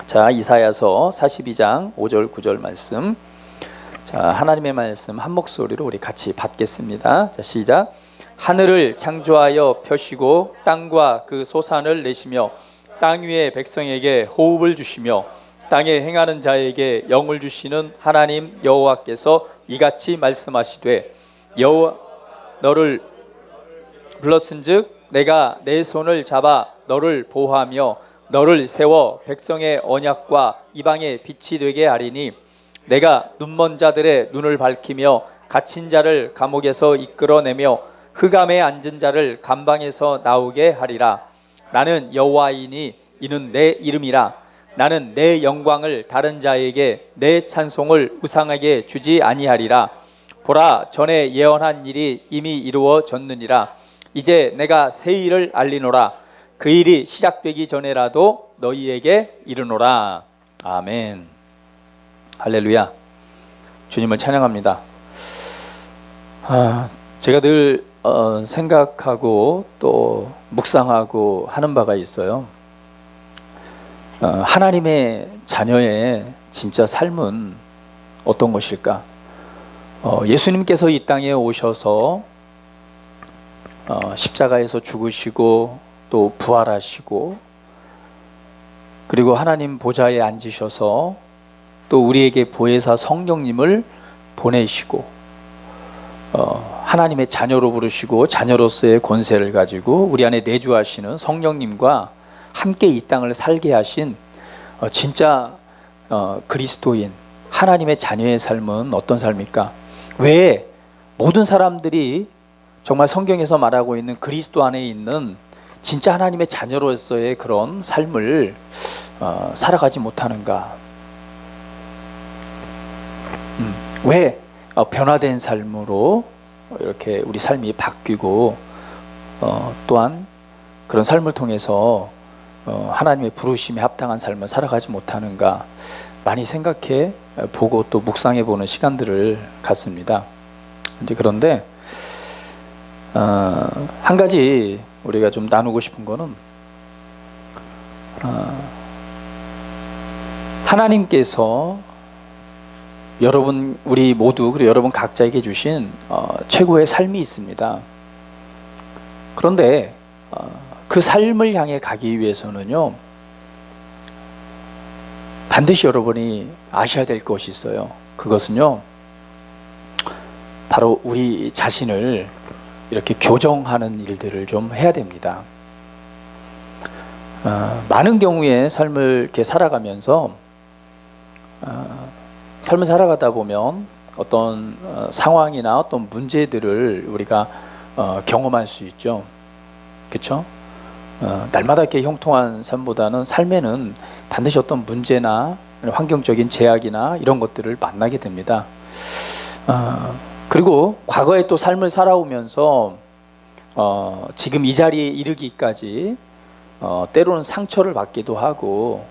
자, 이사야서 42장 5절 9절 말씀. 자, 하나님의 말씀 한 목소리로 우리 같이 받겠습니다. 자, 시작. 하늘을 창조하여 펴시고 땅과 그 소산을 내시며 땅 위의 백성에게 호흡을 주시며 땅에 행하는 자에게 영을 주시는 하나님 여호와께서 이같이 말씀하시되 여호와 너를 불렀은즉 내가 내 손을 잡아 너를 보호하며 너를 세워 백성의 언약과 이방의 빛이 되게 하리니 내가 눈먼 자들의 눈을 밝히며 갇힌 자를 감옥에서 이끌어내며 흑암에 앉은 자를 감방에서 나오게 하리라. 나는 여호와이니 이는 내 이름이라. 나는 내 영광을 다른 자에게 내 찬송을 우상에게 주지 아니하리라. 보라, 전에 예언한 일이 이미 이루어졌느니라. 이제 내가 새 일을 알리노라. 그 일이 시작되기 전에라도 너희에게 이르노라. 아멘. 할렐루야. 주님을 찬양합니다. 제가 늘 생각하고 또 묵상하고 하는 바가 있어요. 하나님의 자녀의 진짜 삶은 어떤 것일까? 예수님께서 이 땅에 오셔서 십자가에서 죽으시고 또 부활하시고 그리고 하나님 보좌에 앉으셔서 또 우리에게 보혜사 성령님을 보내시고 하나님의 자녀로 부르시고 자녀로서의 권세를 가지고 우리 안에 내주하시는 성령님과 함께 이 땅을 살게 하신 진짜 그리스도인 하나님의 자녀의 삶은 어떤 삶일까? 왜 모든 사람들이 정말 성경에서 말하고 있는 그리스도 안에 있는 진짜 하나님의 자녀로서의 그런 삶을 살아가지 못하는가? 왜 변화된 삶으로 이렇게 우리 삶이 바뀌고 또한 그런 삶을 통해서 하나님의 부르심에 합당한 삶을 살아가지 못하는가? 많이 생각해 보고 또 묵상해 보는 시간들을 갖습니다. 이제 그런데 한 가지 우리가 좀 나누고 싶은 거는 하나님께서 여러분 우리 모두 그리고 여러분 각자에게 주신 최고의 삶이 있습니다. 그런데 그 삶을 향해 가기 위해서는요 반드시 여러분이 아셔야 될 것이 있어요. 그것은요 바로 우리 자신을 이렇게 교정하는 일들을 좀 해야 됩니다. 많은 경우에 삶을 이렇게 살아가면서 삶을 살아가다 보면 어떤 상황이나 어떤 문제들을 우리가 경험할 수 있죠. 그렇죠? 날마다 이렇게 형통한 삶보다는 삶에는 반드시 어떤 문제나 환경적인 제약이나 이런 것들을 만나게 됩니다. 그리고 과거에 또 삶을 살아오면서 지금 이 자리에 이르기까지 때로는 상처를 받기도 하고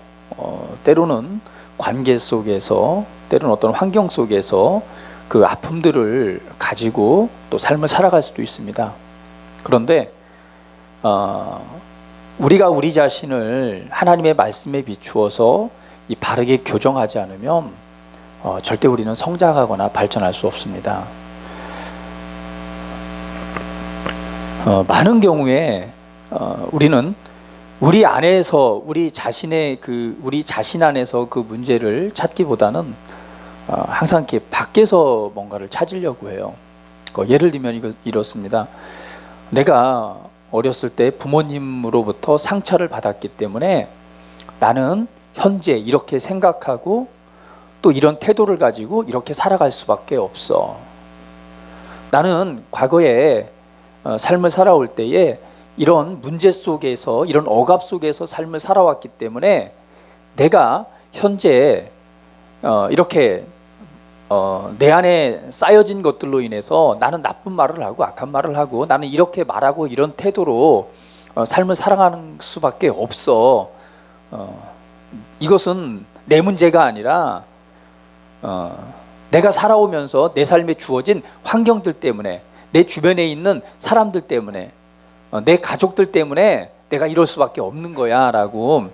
때로는 관계 속에서 때로는 어떤 환경 속에서 그 아픔들을 가지고 또 삶을 살아갈 수도 있습니다. 그런데 우리가 우리 자신을 하나님의 말씀에 비추어서 이 바르게 교정하지 않으면 절대 우리는 성장하거나 발전할 수 없습니다. 많은 경우에 우리는 우리 안에서 우리 자신 안에서 그 문제를 찾기보다는 항상 이렇게 밖에서 뭔가를 찾으려고 해요. 예를 들면 이렇습니다. 내가 어렸을 때 부모님으로부터 상처를 받았기 때문에 나는 현재 이렇게 생각하고 또 이런 태도를 가지고 이렇게 살아갈 수밖에 없어. 나는 과거에 삶을 살아올 때에 이런 문제 속에서 이런 억압 속에서 삶을 살아왔기 때문에 내가 현재 이렇게 내 안에 쌓여진 것들로 인해서 나는 나쁜 말을 하고 악한 말을 하고 나는 이렇게 말하고 이런 태도로 삶을 살아가는 수밖에 없어. 이것은 내 문제가 아니라 내가 살아오면서 내 삶에 주어진 환경들 때문에 내 주변에 있는 사람들 때문에 내 가족들 때문에 내가 이럴 수밖에 없는 거야 라고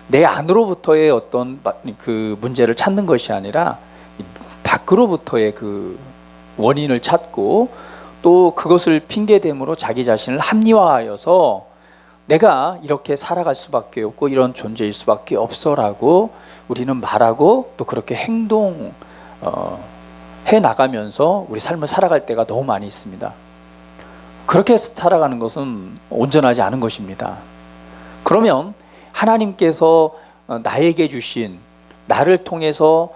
내 안으로부터의 어떤 그 문제를 찾는 것이 아니라 밖으로부터의 그 원인을 찾고 또 그것을 핑계대므로 자기 자신을 합리화하여서 내가 이렇게 살아갈 수밖에 없고 이런 존재일 수밖에 없어라고 우리는 말하고 또 그렇게 행동 해 나가면서 우리 삶을 살아갈 때가 너무 많이 있습니다. 그렇게 살아가는 것은 온전하지 않은 것입니다. 그러면 하나님께서 나에게 주신, 나를 통해서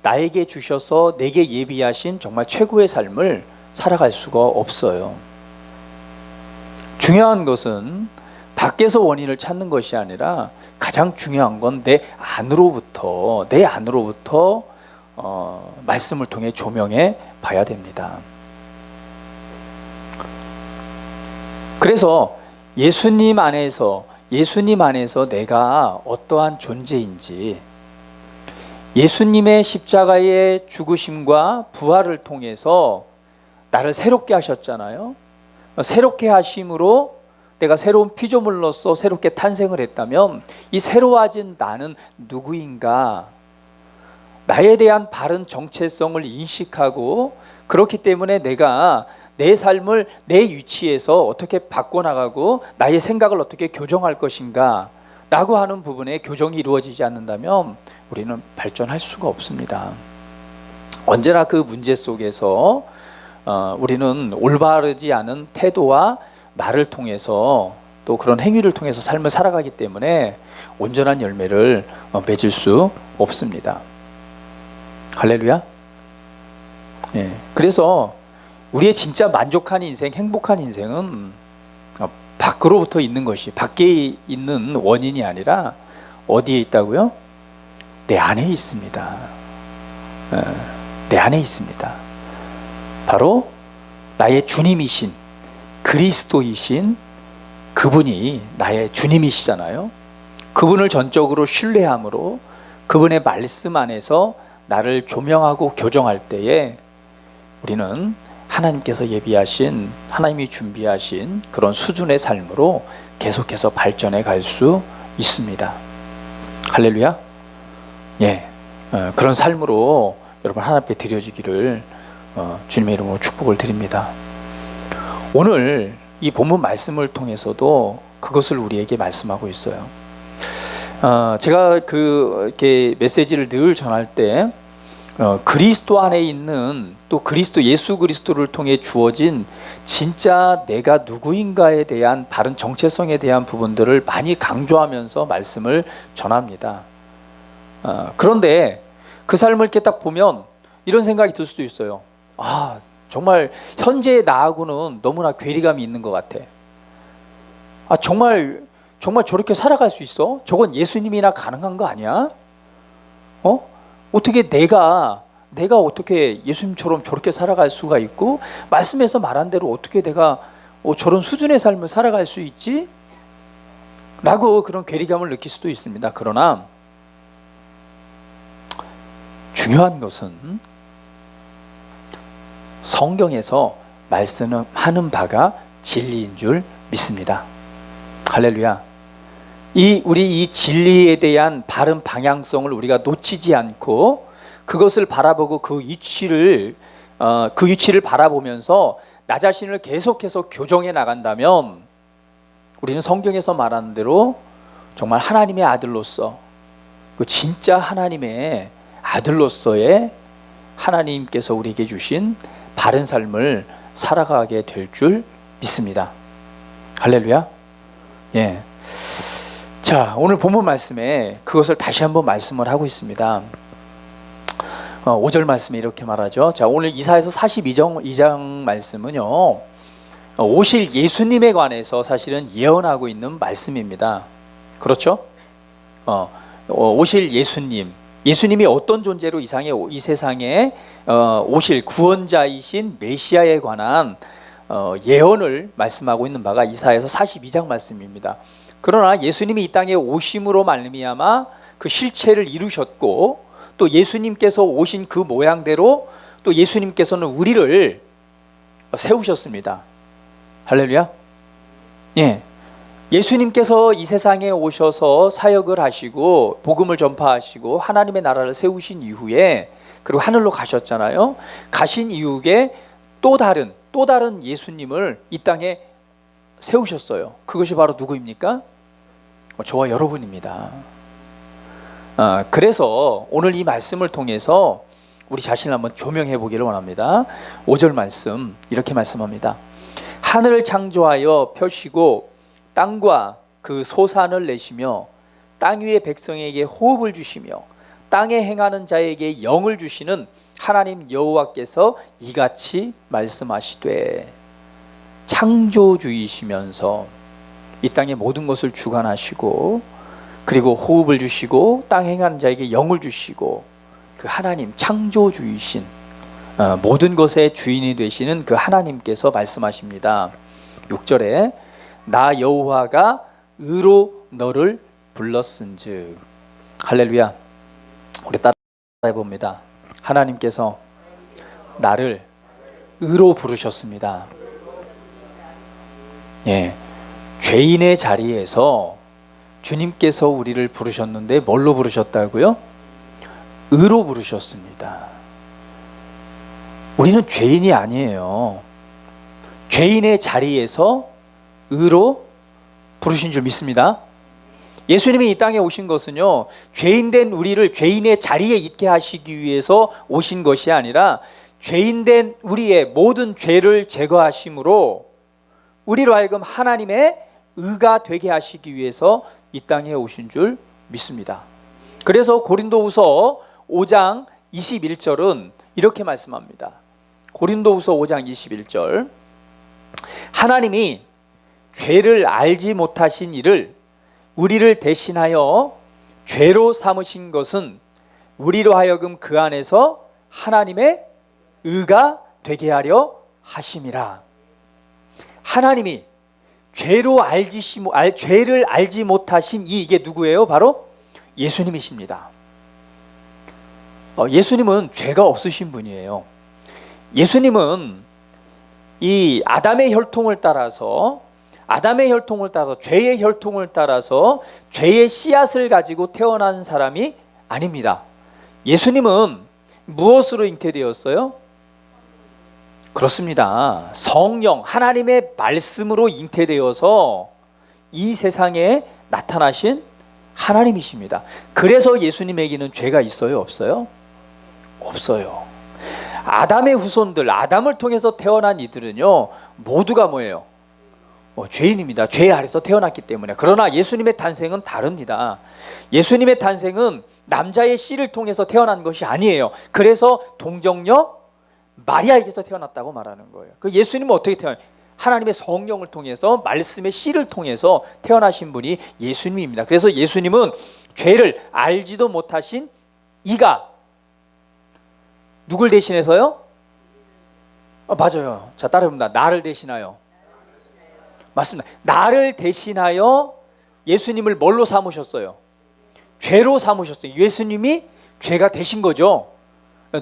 나에게 주셔서 내게 예비하신 정말 최고의 삶을 살아갈 수가 없어요. 중요한 것은 밖에서 원인을 찾는 것이 아니라 가장 중요한 건 내 안으로부터 말씀을 통해 조명해 봐야 됩니다. 그래서 예수님 안에서 내가 어떠한 존재인지, 예수님의 십자가의 죽으심과 부활을 통해서 나를 새롭게 하셨잖아요. 새롭게 하심으로 내가 새로운 피조물로서 새롭게 탄생을 했다면 이 새로워진 나는 누구인가? 나에 대한 바른 정체성을 인식하고, 그렇기 때문에 내가 내 삶을 내 위치에서 어떻게 바꿔나가고 나의 생각을 어떻게 교정할 것인가 라고 하는 부분에 교정이 이루어지지 않는다면 우리는 발전할 수가 없습니다. 언제나 그 문제 속에서 우리는 올바르지 않은 태도와 말을 통해서 또 그런 행위를 통해서 삶을 살아가기 때문에 온전한 열매를 맺을 수 없습니다. 할렐루야. 예. 그래서 우리의 진짜 만족한 인생, 행복한 인생은 밖으로부터 있는 것이, 밖에 있는 원인이 아니라 어디에 있다고요? 내 안에 있습니다. 내 안에 있습니다. 바로 나의 주님이신 그리스도이신 그분이 나의 주님이시잖아요. 그분을 전적으로 신뢰함으로 그분의 말씀 안에서 나를 조명하고 교정할 때에 우리는 하나님께서 예비하신, 하나님이 준비하신 그런 수준의 삶으로 계속해서 발전해 갈 수 있습니다. 할렐루야. 예, 그런 삶으로 여러분 하나님 앞에 드려지기를 주님의 이름으로 축복을 드립니다. 오늘 이 본문 말씀을 통해서도 그것을 우리에게 말씀하고 있어요. 제가 이렇게 메시지를 늘 전할 때 그리스도 안에 있는, 또 예수 그리스도를 통해 주어진 진짜 내가 누구인가에 대한 바른 정체성에 대한 부분들을 많이 강조하면서 말씀을 전합니다. 그런데 그 삶을 이렇게 딱 보면 이런 생각이 들 수도 있어요. 정말 현재의 나하고는 너무나 괴리감이 있는 것 같아. 정말 저렇게 살아갈 수 있어? 저건 예수님이나 가능한 거 아니야? 어떻게 내가 어떻게 예수님처럼 저렇게 살아갈 수가 있고, 말씀에서 말한 대로 어떻게 내가 저런 수준의 삶을 살아갈 수 있지? 라고 그런 괴리감을 느낄 수도 있습니다. 그러나 중요한 것은 성경에서 말씀하는 바가 진리인 줄 믿습니다. 할렐루야. 우리 이 진리에 대한 바른 방향성을 우리가 놓치지 않고 그것을 바라보고 그 위치를 바라보면서 나 자신을 계속해서 교정해 나간다면 우리는 성경에서 말하는 대로 정말 하나님의 아들로서, 그 진짜 하나님의 아들로서의 하나님께서 우리에게 주신 바른 삶을 살아가게 될 줄 믿습니다. 할렐루야. 예. 자, 오늘 본문 말씀에 그것을 다시 한번 말씀을 하고 있습니다. 5절 말씀에 이렇게 말하죠. 자, 오늘 이사야서 42장 말씀은요, 오실 예수님에 관해서 사실은 예언하고 있는 말씀입니다. 그렇죠? 오실 예수님이 어떤 존재로 이 세상에 오실 구원자이신 메시아에 관한 예언을 말씀하고 있는 바가 이사야서 42장 말씀입니다. 그러나 예수님이 이 땅에 오심으로 말미암아 그 실체를 이루셨고, 또 예수님께서 오신 그 모양대로 또 예수님께서는 우리를 세우셨습니다. 할렐루야. 예, 예수님께서 이 세상에 오셔서 사역을 하시고 복음을 전파하시고 하나님의 나라를 세우신 이후에, 그리고 하늘로 가셨잖아요. 가신 이후에 또 다른 예수님을 이 땅에 세우셨어요. 그것이 바로 누구입니까? 저와 여러분입니다. 그래서 오늘 이 말씀을 통해서 우리 자신을 한번 조명해 보기를 원합니다. 5절 말씀 이렇게 말씀합니다. 하늘을 창조하여 펴시고 땅과 그 소산을 내시며 땅 위의 백성에게 호흡을 주시며 땅에 행하는 자에게 영을 주시는 하나님 여호와께서 이같이 말씀하시되, 창조주이시면서 이 땅의 모든 것을 주관하시고 그리고 호흡을 주시고 땅 행하는 자에게 영을 주시고 그 하나님 창조주이신 모든 것의 주인이 되시는 그 하나님께서 말씀하십니다. 6절에 나 여호와가 의로 너를 불렀은즉. 할렐루야. 우리 따라해 봅니다. 하나님께서 나를 의로 부르셨습니다. 예, 죄인의 자리에서 주님께서 우리를 부르셨는데 뭘로 부르셨다고요? 의로 부르셨습니다. 우리는 죄인이 아니에요. 죄인의 자리에서 의로 부르신 줄 믿습니다. 예수님이 이 땅에 오신 것은요, 죄인된 우리를 죄인의 자리에 있게 하시기 위해서 오신 것이 아니라 죄인된 우리의 모든 죄를 제거하심으로 우리로 하여금 하나님의 의가 되게 하시기 위해서 이 땅에 오신 줄 믿습니다. 그래서 고린도후서 5장 21절은 이렇게 말씀합니다. 고린도후서 5장 21절, 하나님이 죄를 알지 못하신 이를 우리를 대신하여 죄로 삼으신 것은 우리로 하여금 그 안에서 하나님의 의가 되게 하려 하심이라. 하나님이 죄를 알지 못하신 이게 누구예요? 바로 예수님이십니다. 예수님은 죄가 없으신 분이에요. 예수님은 이 아담의 혈통을 따라서 죄의 혈통을 따라서 죄의 씨앗을 가지고 태어난 사람이 아닙니다. 예수님은 무엇으로 잉태되었어요? 그렇습니다. 성령, 하나님의 말씀으로 잉태되어서 이 세상에 나타나신 하나님이십니다. 그래서 예수님에게는 죄가 있어요? 없어요? 없어요. 아담의 후손들, 아담을 통해서 태어난 이들은요, 모두가 뭐예요? 죄인입니다. 죄 아래서 태어났기 때문에. 그러나 예수님의 탄생은 다릅니다. 예수님의 탄생은 남자의 씨를 통해서 태어난 것이 아니에요. 그래서 동정녀 마리아에게서 태어났다고 말하는 거예요. 그 예수님은 어떻게 태어나요? 하나님의 성령을 통해서, 말씀의 씨를 통해서 태어나신 분이 예수님입니다. 그래서 예수님은 죄를 알지도 못하신 이가 누굴 대신해서요? 맞아요. 자, 따라해봅니다. 나를 대신하여. 맞습니다. 나를 대신하여 예수님을 뭘로 삼으셨어요? 죄로 삼으셨어요. 예수님이 죄가 되신 거죠.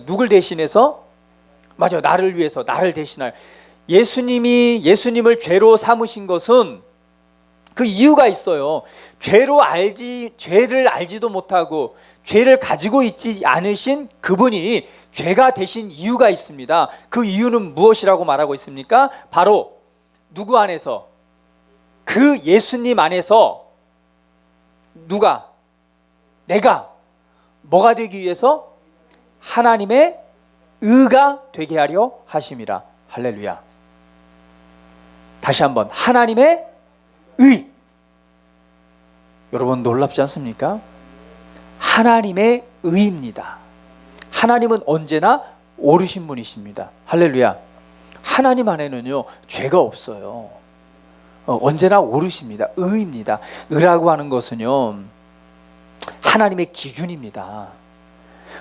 누굴 대신해서? 맞아요. 나를 위해서, 나를 대신하여. 예수님을 죄로 삼으신 것은 그 이유가 있어요. 죄를 알지도 못하고 죄를 가지고 있지 않으신 그분이 죄가 되신 이유가 있습니다. 그 이유는 무엇이라고 말하고 있습니까? 바로 누구 안에서? 그 예수님 안에서 내가 뭐가 되기 위해서? 하나님의 의가 되게 하려 하심이라. 할렐루야. 다시 한번, 하나님의 의. 여러분 놀랍지 않습니까? 하나님의 의입니다. 하나님은 언제나 옳으신 분이십니다. 할렐루야. 하나님 안에는요, 죄가 없어요. 언제나 옳으십니다. 의입니다. 의라고 하는 것은요, 하나님의 기준입니다.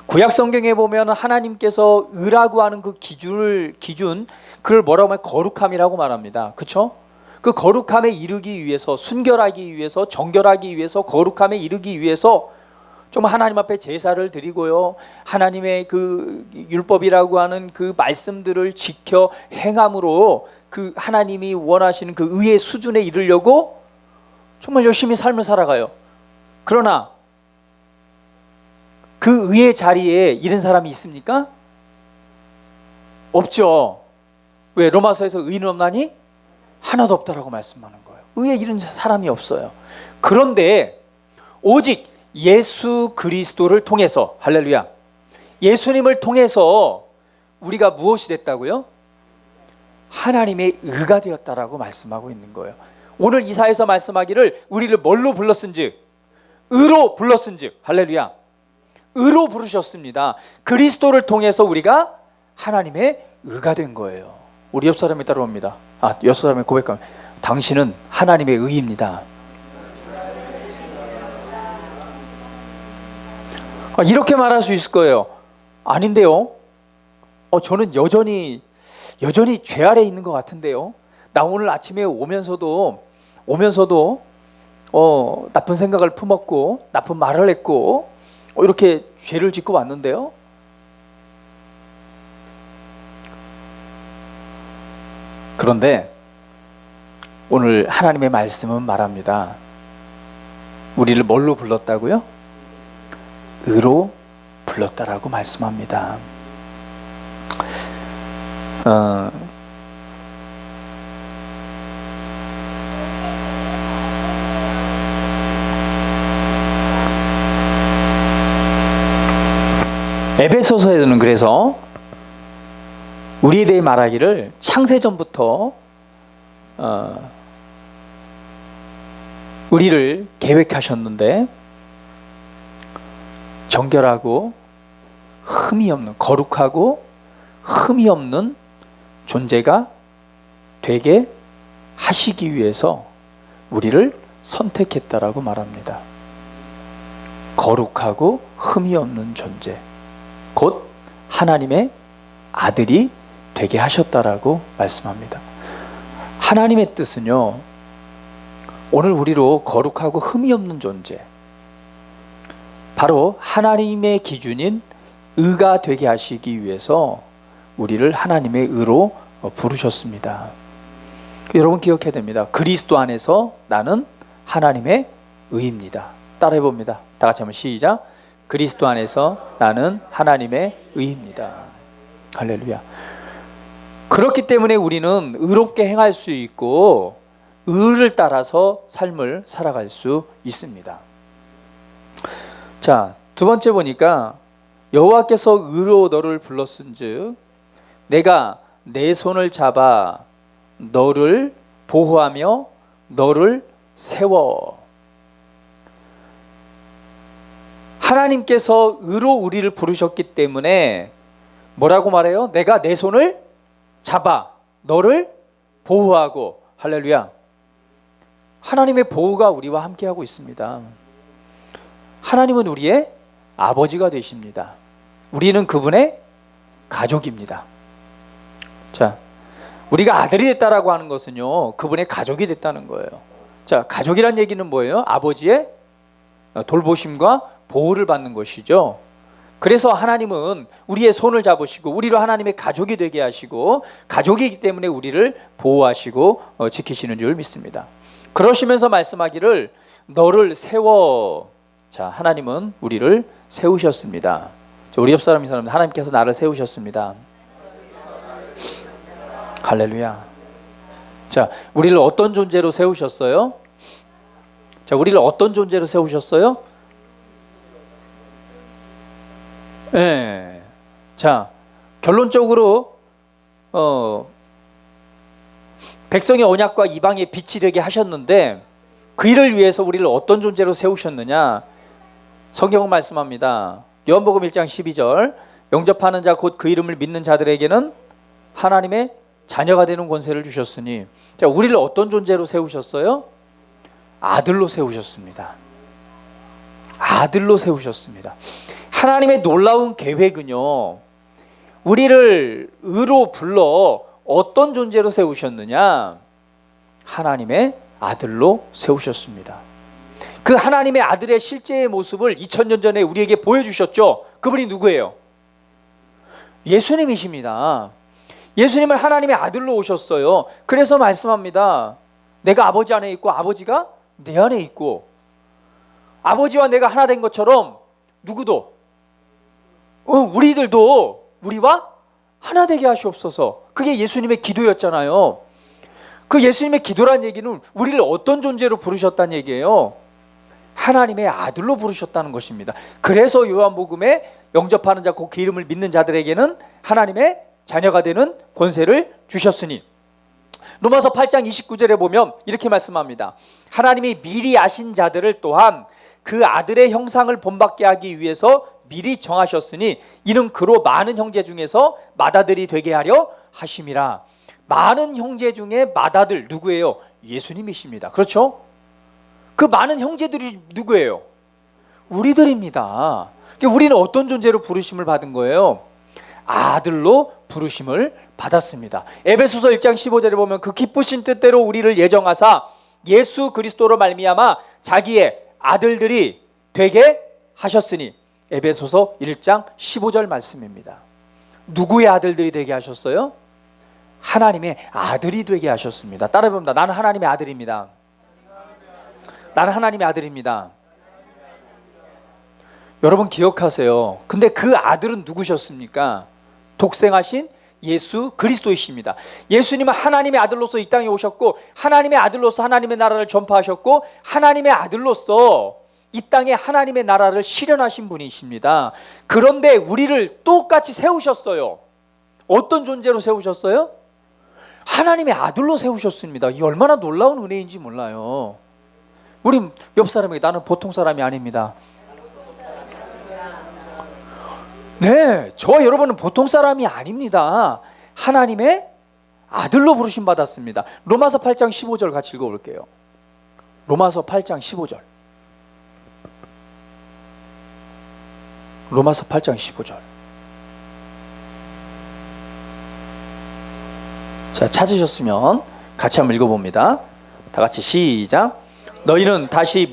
구약 성경에 보면 하나님께서 의라고 하는 그 기준, 그걸 뭐라고 하면 거룩함이라고 말합니다. 그렇죠? 그 거룩함에 이르기 위해서, 순결하기 위해서, 정결하기 위해서, 거룩함에 이르기 위해서 정말 하나님 앞에 제사를 드리고요, 하나님의 그 율법이라고 하는 그 말씀들을 지켜 행함으로 그 하나님이 원하시는 그 의의 수준에 이르려고 정말 열심히 삶을 살아가요. 그러나 그 의의 자리에 이른 사람이 있습니까? 없죠. 왜? 로마서에서 의인은 없나니? 하나도 없다라고 말씀하는 거예요. 의에 이른 사람이 없어요. 그런데 오직 예수 그리스도를 통해서, 할렐루야, 예수님을 통해서 우리가 무엇이 됐다고요? 하나님의 의가 되었다라고 말씀하고 있는 거예요. 오늘 이사에서 말씀하기를 우리를 뭘로 불렀은즉? 의로 불렀은즉, 할렐루야, 의로 부르셨습니다. 그리스도를 통해서 우리가 하나님의 의가 된 거예요. 우리 옆 사람이 따라옵니다. 옆 사람이 고백하면, 당신은 하나님의 의입니다. 이렇게 말할 수 있을 거예요. 아닌데요. 저는 여전히 죄 아래 있는 것 같은데요. 나 오늘 아침에 오면서도 나쁜 생각을 품었고 나쁜 말을 했고 이렇게 죄를 짓고 왔는데요. 그런데 오늘 하나님의 말씀은 말합니다. 우리를 뭘로 불렀다고요? 의로 불렀다라고 말씀합니다. 에베소서에는 그래서 우리에 대해 말하기를 창세전부터 우리를 계획하셨는데 정결하고 흠이 없는, 거룩하고 흠이 없는 존재가 되게 하시기 위해서 우리를 선택했다라고 말합니다. 거룩하고 흠이 없는 존재, 곧 하나님의 아들이 되게 하셨다라고 말씀합니다. 하나님의 뜻은요, 오늘 우리로 거룩하고 흠이 없는 존재, 바로 하나님의 기준인 의가 되게 하시기 위해서 우리를 하나님의 의로 부르셨습니다. 여러분 기억해야 됩니다. 그리스도 안에서 나는 하나님의 의입니다. 따라해 봅니다. 다 같이 한번 시작. 그리스도 안에서 나는 하나님의 의입니다. 할렐루야. 그렇기 때문에 우리는 의롭게 행할 수 있고 의를 따라서 삶을 살아갈 수 있습니다. 자, 두 번째 보니까 여호와께서 의로 너를 불렀은즉 내가 내 손을 잡아 너를 보호하며 너를 세워. 하나님께서 의로 우리를 부르셨기 때문에 뭐라고 말해요? 내가 내 손을 잡아 너를 보호하고. 할렐루야. 하나님의 보호가 우리와 함께하고 있습니다. 하나님은 우리의 아버지가 되십니다. 우리는 그분의 가족입니다. 자, 우리가 아들이 됐다라고 하는 것은요, 그분의 가족이 됐다는 거예요. 자, 가족이란 얘기는 뭐예요? 아버지의 돌보심과 보호를 받는 것이죠. 그래서 하나님은 우리의 손을 잡으시고 우리로 하나님의 가족이 되게 하시고 가족이기 때문에 우리를 보호하시고 지키시는 줄 믿습니다. 그러시면서 말씀하기를 너를 세워. 자, 하나님은 우리를 세우셨습니다. 우리 옆 사람이 하나님께서 나를 세우셨습니다. 할렐루야. 자, 우리를 어떤 존재로 세우셨어요? 자, 우리를 어떤 존재로 세우셨어요? 네. 자, 결론적으로 백성의 언약과 이방의 빛이 되게 하셨는데 그 일을 위해서 우리를 어떤 존재로 세우셨느냐? 성경은 말씀합니다. 요한복음 1장 12절 영접하는 자 곧 그 이름을 믿는 자들에게는 하나님의 자녀가 되는 권세를 주셨으니. 자, 우리를 어떤 존재로 세우셨어요? 아들로 세우셨습니다. 아들로 세우셨습니다. 하나님의 놀라운 계획은요, 우리를 의로 불러 어떤 존재로 세우셨느냐? 하나님의 아들로 세우셨습니다. 그 하나님의 아들의 실제의 모습을 2000년 전에 우리에게 보여주셨죠. 그분이 누구예요? 예수님이십니다. 예수님을 하나님의 아들로 오셨어요. 그래서 말씀합니다. 내가 아버지 안에 있고 아버지가 내 안에 있고 아버지와 내가 하나 된 것처럼 누구도 우리들도 우리와 하나 되게 하시옵소서. 그게 예수님의 기도였잖아요. 그 예수님의 기도란 얘기는 우리를 어떤 존재로 부르셨다는 얘기예요? 하나님의 아들로 부르셨다는 것입니다. 그래서 요한복음에 영접하는 자 곧 그 이름을 믿는 자들에게는 하나님의 자녀가 되는 권세를 주셨으니, 로마서 8장 29절에 보면 이렇게 말씀합니다. 하나님이 미리 아신 자들을 또한 그 아들의 형상을 본받게 하기 위해서 미리 정하셨으니 이는 그로 많은 형제 중에서 맏아들이 되게 하려 하심이라. 많은 형제 중에 맏아들 누구예요? 예수님이십니다. 그렇죠? 그 많은 형제들이 누구예요? 우리들입니다. 우리는 어떤 존재로 부르심을 받은 거예요? 아들로 부르심을 받았습니다. 에베소서 1장 15절에 보면 그 기쁘신 뜻대로 우리를 예정하사 예수 그리스도로 말미암아 자기의 아들들이 되게 하셨으니, 에베소서 1장 15절 말씀입니다. 누구의 아들들이 되게 하셨어요? 하나님의 아들이 되게 하셨습니다. 따라해봅니다. 나는 하나님의 아들입니다. 나는 하나님의 아들입니다. 여러분 기억하세요. 근데 그 아들은 누구셨습니까? 독생하신 예수 그리스도이십니다. 예수님은 하나님의 아들로서 이 땅에 오셨고, 하나님의 아들로서 하나님의 나라를 전파하셨고, 하나님의 아들로서 이 땅에 하나님의 나라를 실현하신 분이십니다. 그런데 우리를 똑같이 세우셨어요. 어떤 존재로 세우셨어요? 하나님의 아들로 세우셨습니다. 이 얼마나 놀라운 은혜인지 몰라요. 우리 옆 사람에게 나는 보통 사람이 아닙니다. 네, 저와 여러분은 보통 사람이 아닙니다. 하나님의 아들로 부르심 받았습니다. 로마서 8장 15절 같이 읽어볼게요. 로마서 8장 15절. 로마서 8장 15절. 자, 찾으셨으면 같이 한번 읽어봅니다. 다 같이 시작. 너희는 다시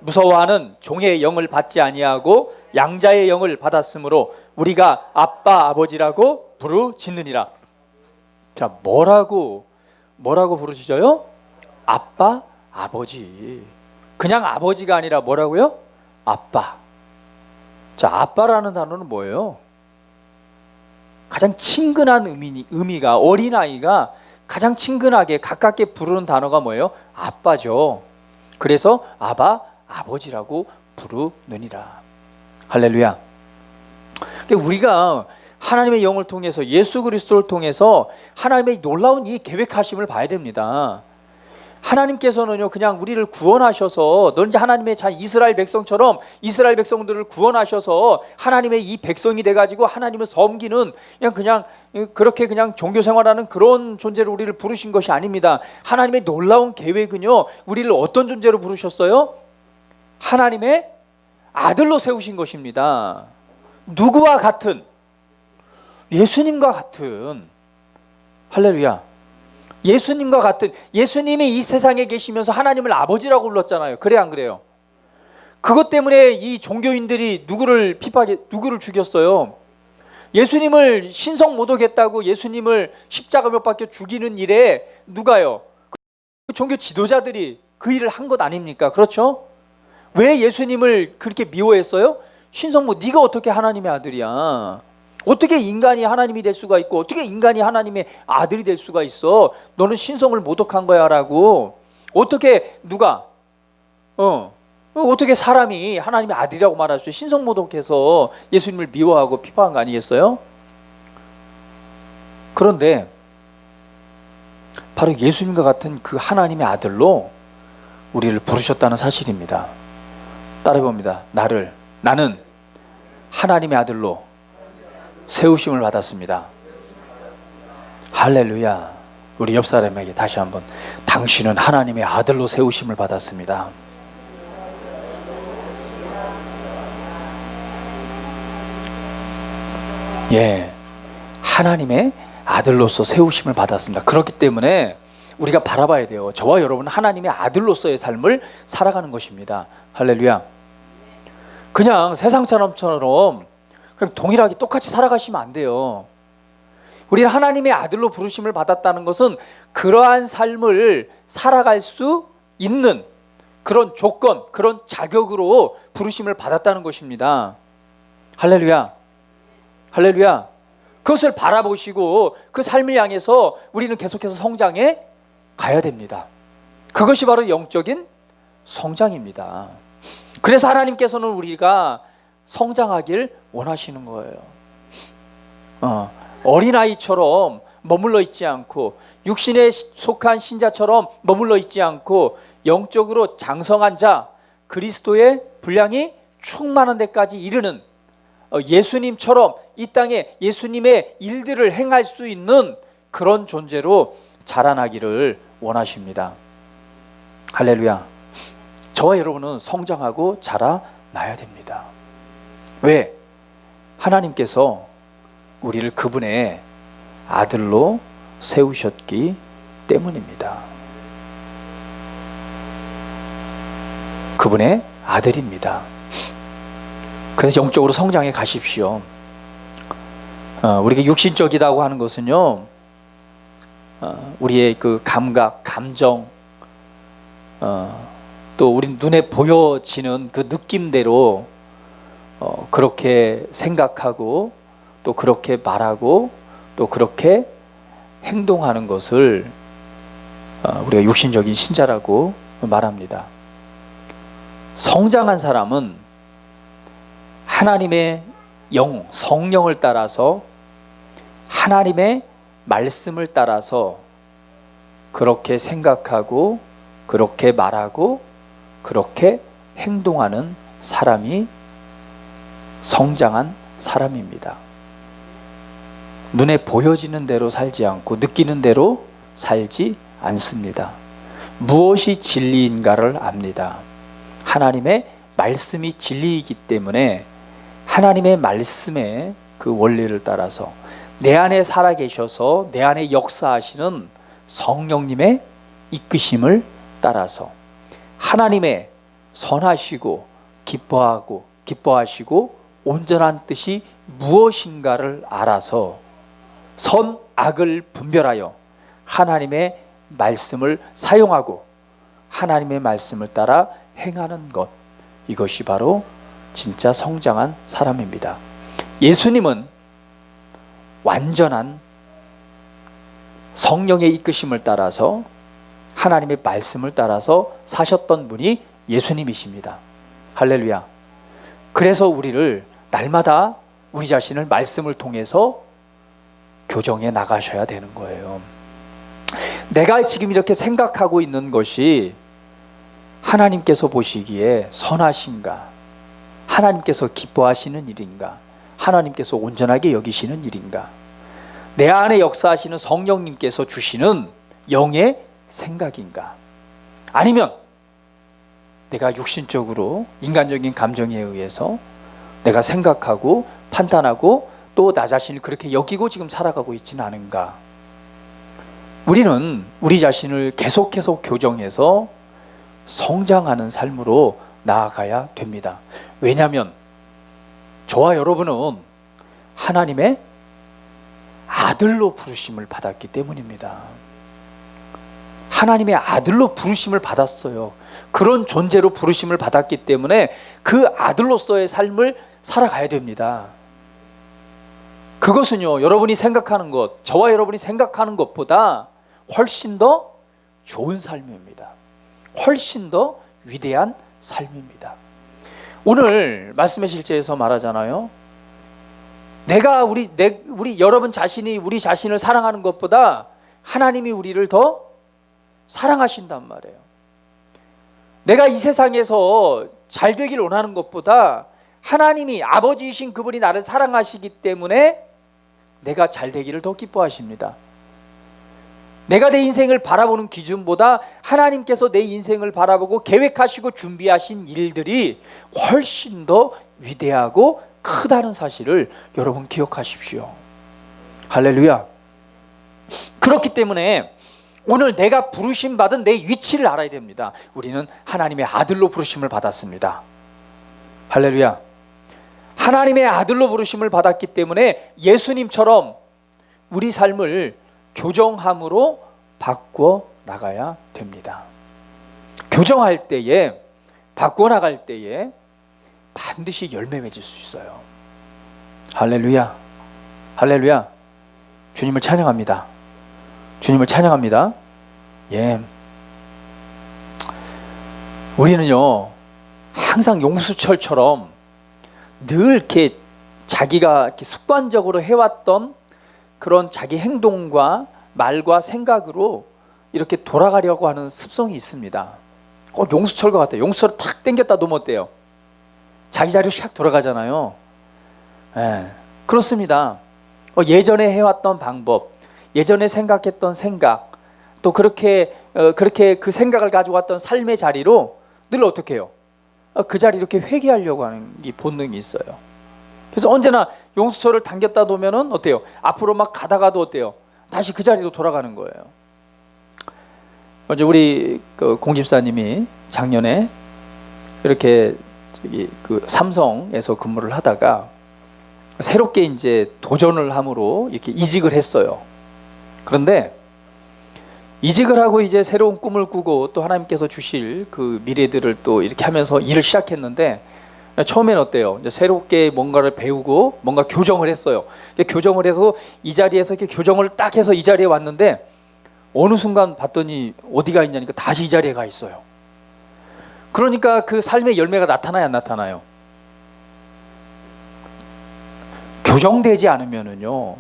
무서워하는 종의 영을 받지 아니하고 양자의 영을 받았으므로 우리가 아빠 아버지라고 부르짖느니라. 자, 뭐라고 부르시죠요? 아빠 아버지. 그냥 아버지가 아니라 뭐라고요? 아빠. 자, 아빠라는 단어는 뭐예요? 가장 친근한 의미가, 어린아이가 가장 친근하게 가깝게 부르는 단어가 뭐예요? 아빠죠. 그래서 아바 아버지라고 부르느니라. 할렐루야. 우리가 하나님의 영을 통해서, 예수 그리스도를 통해서 하나님의 놀라운 이 계획하심을 봐야 됩니다. 하나님께서는요, 그냥 우리를 구원하셔서, 너 이제 하나님의 이스라엘 백성처럼 이스라엘 백성들을 구원하셔서 하나님의 이 백성이 돼가지고 하나님을 섬기는, 그냥 그렇게 그냥 종교 생활하는 그런 존재로 우리를 부르신 것이 아닙니다. 하나님의 놀라운 계획은요, 우리를 어떤 존재로 부르셨어요? 하나님의 아들로 세우신 것입니다. 누구와 같은? 예수님과 같은. 할렐루야. 예수님과 같은, 예수님이 이 세상에 계시면서 하나님을 아버지라고 불렀잖아요. 그래 안 그래요? 그것 때문에 이 종교인들이 누구를 죽였어요? 예수님을 신성 모독했다고 예수님을 십자가 못 박혀 죽이는 일에 누가요? 그 종교 지도자들이 그 일을 한 것 아닙니까? 그렇죠? 왜 예수님을 그렇게 미워했어요? 신성모, 네가 어떻게 하나님의 아들이야? 어떻게 인간이 하나님이 될 수가 있고 어떻게 인간이 하나님의 아들이 될 수가 있어? 너는 신성을 모독한 거야 라고. 어떻게 누가 어떻게 사람이 하나님의 아들이라고 말할 수 있어요? 신성 모독해서 예수님을 미워하고 비판한 거 아니겠어요? 그런데 바로 예수님과 같은 그 하나님의 아들로 우리를 부르셨다는 사실입니다. 따라해봅니다. 나는 하나님의 아들로 세우심을 받았습니다. 할렐루야. 우리 옆 사람에게 다시 한번, 당신은 하나님의 아들로 세우심을 받았습니다. 예, 하나님의 아들로서 세우심을 받았습니다. 그렇기 때문에 우리가 바라봐야 돼요. 저와 여러분은 하나님의 아들로서의 삶을 살아가는 것입니다. 할렐루야. 그냥 세상 사람처럼 그냥 동일하게 똑같이 살아가시면 안 돼요. 우리는 하나님의 아들로 부르심을 받았다는 것은 그러한 삶을 살아갈 수 있는, 그런 조건, 그런 자격으로 부르심을 받았다는 것입니다. 할렐루야. 할렐루야. 그것을 바라보시고 그 삶을 향해서 우리는 계속해서 성장해 가야 됩니다. 그것이 바로 영적인 성장입니다. 그래서 하나님께서는 우리가 성장하길 원하시는 거예요. 어린아이처럼 머물러 있지 않고 육신에 속한 신자처럼 머물러 있지 않고 영적으로 장성한 자, 그리스도의 분량이 충만한 데까지 이르는 예수님처럼 이 땅에 예수님의 일들을 행할 수 있는 그런 존재로 자라나기를 원하십니다. 할렐루야. 저와 여러분은 성장하고 자라나야 됩니다. 왜? 하나님께서 우리를 그분의 아들로 세우셨기 때문입니다. 그분의 아들입니다. 그래서 영적으로 성장해 가십시오. 우리가 육신적이라고 하는 것은요, 우리의 그 감각, 감정, 또 우리 눈에 보여지는 그 느낌대로 그렇게 생각하고 또 그렇게 말하고 또 그렇게 행동하는 것을 우리가 육신적인 신자라고 말합니다. 성장한 사람은 하나님의 영, 성령을 따라서 하나님의 말씀을 따라서 그렇게 생각하고 그렇게 말하고 그렇게 행동하는 사람이 성장한 사람입니다. 눈에 보여지는 대로 살지 않고 느끼는 대로 살지 않습니다. 무엇이 진리인가를 압니다. 하나님의 말씀이 진리이기 때문에 하나님의 말씀의 그 원리를 따라서 내 안에 살아계셔서 내 안에 역사하시는 성령님의 이끄심을 따라서 하나님의 선하시고 기뻐하시고 온전한 뜻이 무엇인가를 알아서 선, 악을 분별하여 하나님의 말씀을 사용하고 하나님의 말씀을 따라 행하는 것, 이것이 바로 진짜 성장한 사람입니다. 예수님은 완전한 성령의 이끄심을 따라서 하나님의 말씀을 따라서 사셨던 분이 예수님이십니다. 할렐루야. 그래서 우리를 날마다 우리 자신을 말씀을 통해서 교정해 나가셔야 되는 거예요. 내가 지금 이렇게 생각하고 있는 것이 하나님께서 보시기에 선하신가? 하나님께서 기뻐하시는 일인가? 하나님께서 온전하게 여기시는 일인가? 내 안에 역사하시는 성령님께서 주시는 영의 생각인가? 아니면 내가 육신적으로 인간적인 감정에 의해서 내가 생각하고 판단하고 또 나 자신을 그렇게 여기고 지금 살아가고 있지는 않은가? 우리는 우리 자신을 계속해서 교정해서 성장하는 삶으로 나아가야 됩니다. 왜냐하면 저와 여러분은 하나님의 아들로 부르심을 받았기 때문입니다. 하나님의 아들로 부르심을 받았어요. 그런 존재로 부르심을 받았기 때문에 그 아들로서의 삶을 살아가야 됩니다. 그것은요, 여러분이 생각하는 것, 저와 여러분이 생각하는 것보다 훨씬 더 좋은 삶입니다. 훨씬 더 위대한 삶입니다. 오늘 말씀의 실제에서 말하잖아요. 우리 여러분 자신이 우리 자신을 사랑하는 것보다 하나님이 우리를 더 사랑하신단 말이에요. 내가 이 세상에서 잘 되길 원하는 것보다 하나님이 아버지이신 그분이 나를 사랑하시기 때문에 내가 잘 되기를 더 기뻐하십니다. 내가 내 인생을 바라보는 기준보다 하나님께서 내 인생을 바라보고 계획하시고 준비하신 일들이 훨씬 더 위대하고 크다는 사실을 여러분 기억하십시오. 할렐루야. 그렇기 때문에 오늘 내가 부르심 받은 내 위치를 알아야 됩니다. 우리는 하나님의 아들로 부르심을 받았습니다. 할렐루야. 하나님의 아들로 부르심을 받았기 때문에 예수님처럼 우리 삶을 교정함으로 바꾸어 나가야 됩니다. 교정할 때에, 바꿔나갈 때에 반드시 열매 맺을 수 있어요. 할렐루야, 할렐루야. 주님을 찬양합니다. 주님을 찬양합니다. 예. 우리는요, 항상 용수철처럼 늘 이렇게 자기가 이렇게 습관적으로 해왔던 그런 자기 행동과 말과 생각으로 이렇게 돌아가려고 하는 습성이 있습니다. 꼭 용수철과 같아요. 용수철을 탁 당겼다 놓으면 어때요? 자기 자리로 샥 돌아가잖아요. 예, 그렇습니다. 예전에 해왔던 방법, 예전에 생각했던 생각, 또 그렇게 그 생각을 가지고 왔던 삶의 자리로 늘 어떻게 해요? 그 자리 이렇게 회귀하려고 하는 이 본능이 있어요. 그래서 언제나 용수철을 당겼다 놓으면은 어때요? 앞으로 막 가다가도 어때요? 다시 그 자리로 돌아가는 거예요. 어제 우리 공 집사님이 작년에 이렇게 그 삼성에서 근무를 하다가 새롭게 이제 도전을 함으로 이렇게 이직을 했어요. 그런데 이직을 하고 이제 새로운 꿈을 꾸고 또 하나님께서 주실 그 미래들을 또 이렇게 하면서 일을 시작했는데, 처음엔 어때요? 이제 새롭게 뭔가를 배우고 뭔가 교정을 했어요. 교정을 해서 이 자리에서 이렇게 교정을 딱 해서 이 자리에 왔는데, 어느 순간 봤더니 어디가 있냐니까 다시 이 자리에 가 있어요. 그러니까 그 삶의 열매가 나타나요, 안 나타나요? 교정되지 않으면은요,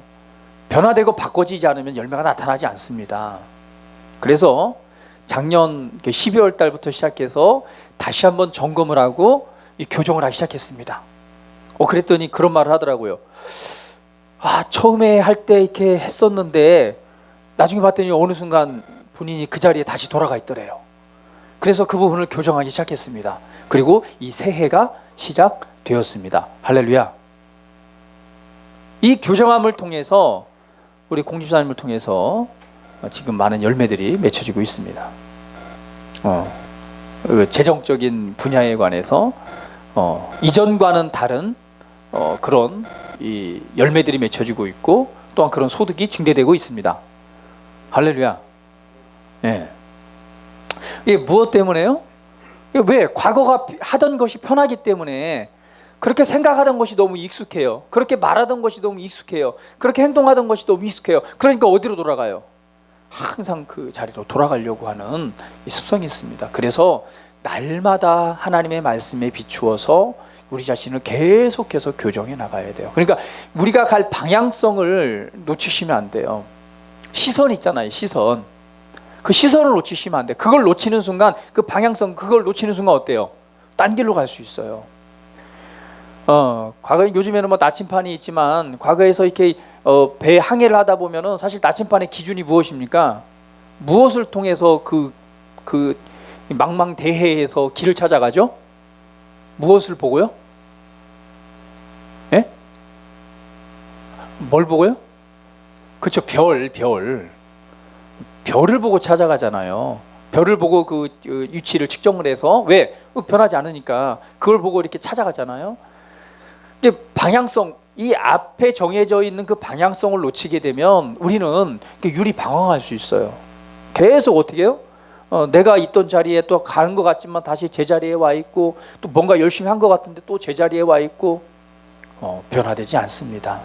변화되고 바꿔지지 않으면 열매가 나타나지 않습니다. 그래서 작년 12월 달부터 시작해서 다시 한번 점검을 하고 이 교정을 하기 시작했습니다. 그랬더니 그런 말을 하더라고요. 처음에 할 때 이렇게 했었는데 나중에 봤더니 어느 순간 본인이 그 자리에 다시 돌아가 있더래요. 그래서 그 부분을 교정하기 시작했습니다. 그리고 이 새해가 시작되었습니다. 할렐루야. 이 교정함을 통해서 우리 공집사님을 통해서 지금 많은 열매들이 맺혀지고 있습니다. 재정적인 분야에 관해서 이전과는 다른 그런 이 열매들이 맺혀지고 있고, 또한 그런 소득이 증대되고 있습니다. 할렐루야. 예. 이게 무엇 때문에요? 왜? 과거가 하던 것이 편하기 때문에. 그렇게 생각하던 것이 너무 익숙해요. 그렇게 말하던 것이 너무 익숙해요. 그렇게 행동하던 것이 너무 익숙해요. 그러니까 어디로 돌아가요? 항상 그 자리로 돌아가려고 하는 이 습성이 있습니다. 그래서 날마다 하나님의 말씀에 비추어서 우리 자신을 계속해서 교정해 나가야 돼요. 그러니까 우리가 갈 방향성을 놓치시면 안 돼요. 시선 있잖아요, 시선. 그 시선을 놓치시면 안 돼요. 그걸 놓치는 순간, 그 방향성, 그걸 놓치는 순간 어때요? 딴 길로 갈 수 있어요. 과거에, 요즘에는 뭐 나침판이 있지만 과거에서 이렇게 배 항해를 하다 보면은 사실 나침판의 기준이 무엇입니까? 무엇을 통해서 그 망망대해에서 길을 찾아가죠? 무엇을 보고요? 예? 뭘 보고요? 그렇죠, 별을 보고 찾아가잖아요. 별을 보고 그 위치를 측정을 해서, 왜? 변하지 않으니까 그걸 보고 이렇게 찾아가잖아요. 방향성, 이 앞에 정해져 있는 그 방향성을 놓치게 되면 우리는 유리방황할 수 있어요. 계속 어떻게 해요? 내가 있던 자리에 또 가는 것 같지만 다시 제자리에 와 있고, 또 뭔가 열심히 한 것 같은데 또 제자리에 와 있고, 변화되지 않습니다.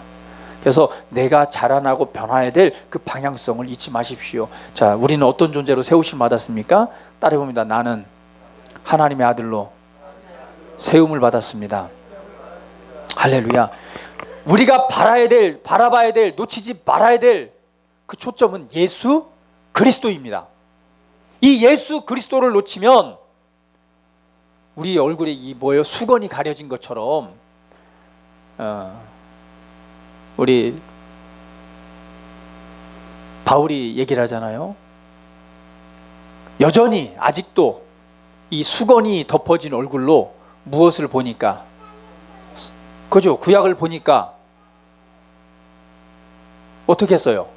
그래서 내가 자라나고 변화해야 될 그 방향성을 잊지 마십시오. 자, 우리는 어떤 존재로 세우심 받았습니까? 따라해봅니다. 나는 하나님의 아들로 세움을 받았습니다. 할렐루야. 우리가 바라봐야 될, 놓치지 말아야 될 그 초점은 예수 그리스도입니다. 이 예수 그리스도를 놓치면 우리 얼굴에 이 뭐예요? 수건이 가려진 것처럼, 우리 바울이 얘기를 하잖아요. 여전히 아직도 이 수건이 덮어진 얼굴로 무엇을 보니까, 그죠? 구약을 보니까 어떻게 했어요?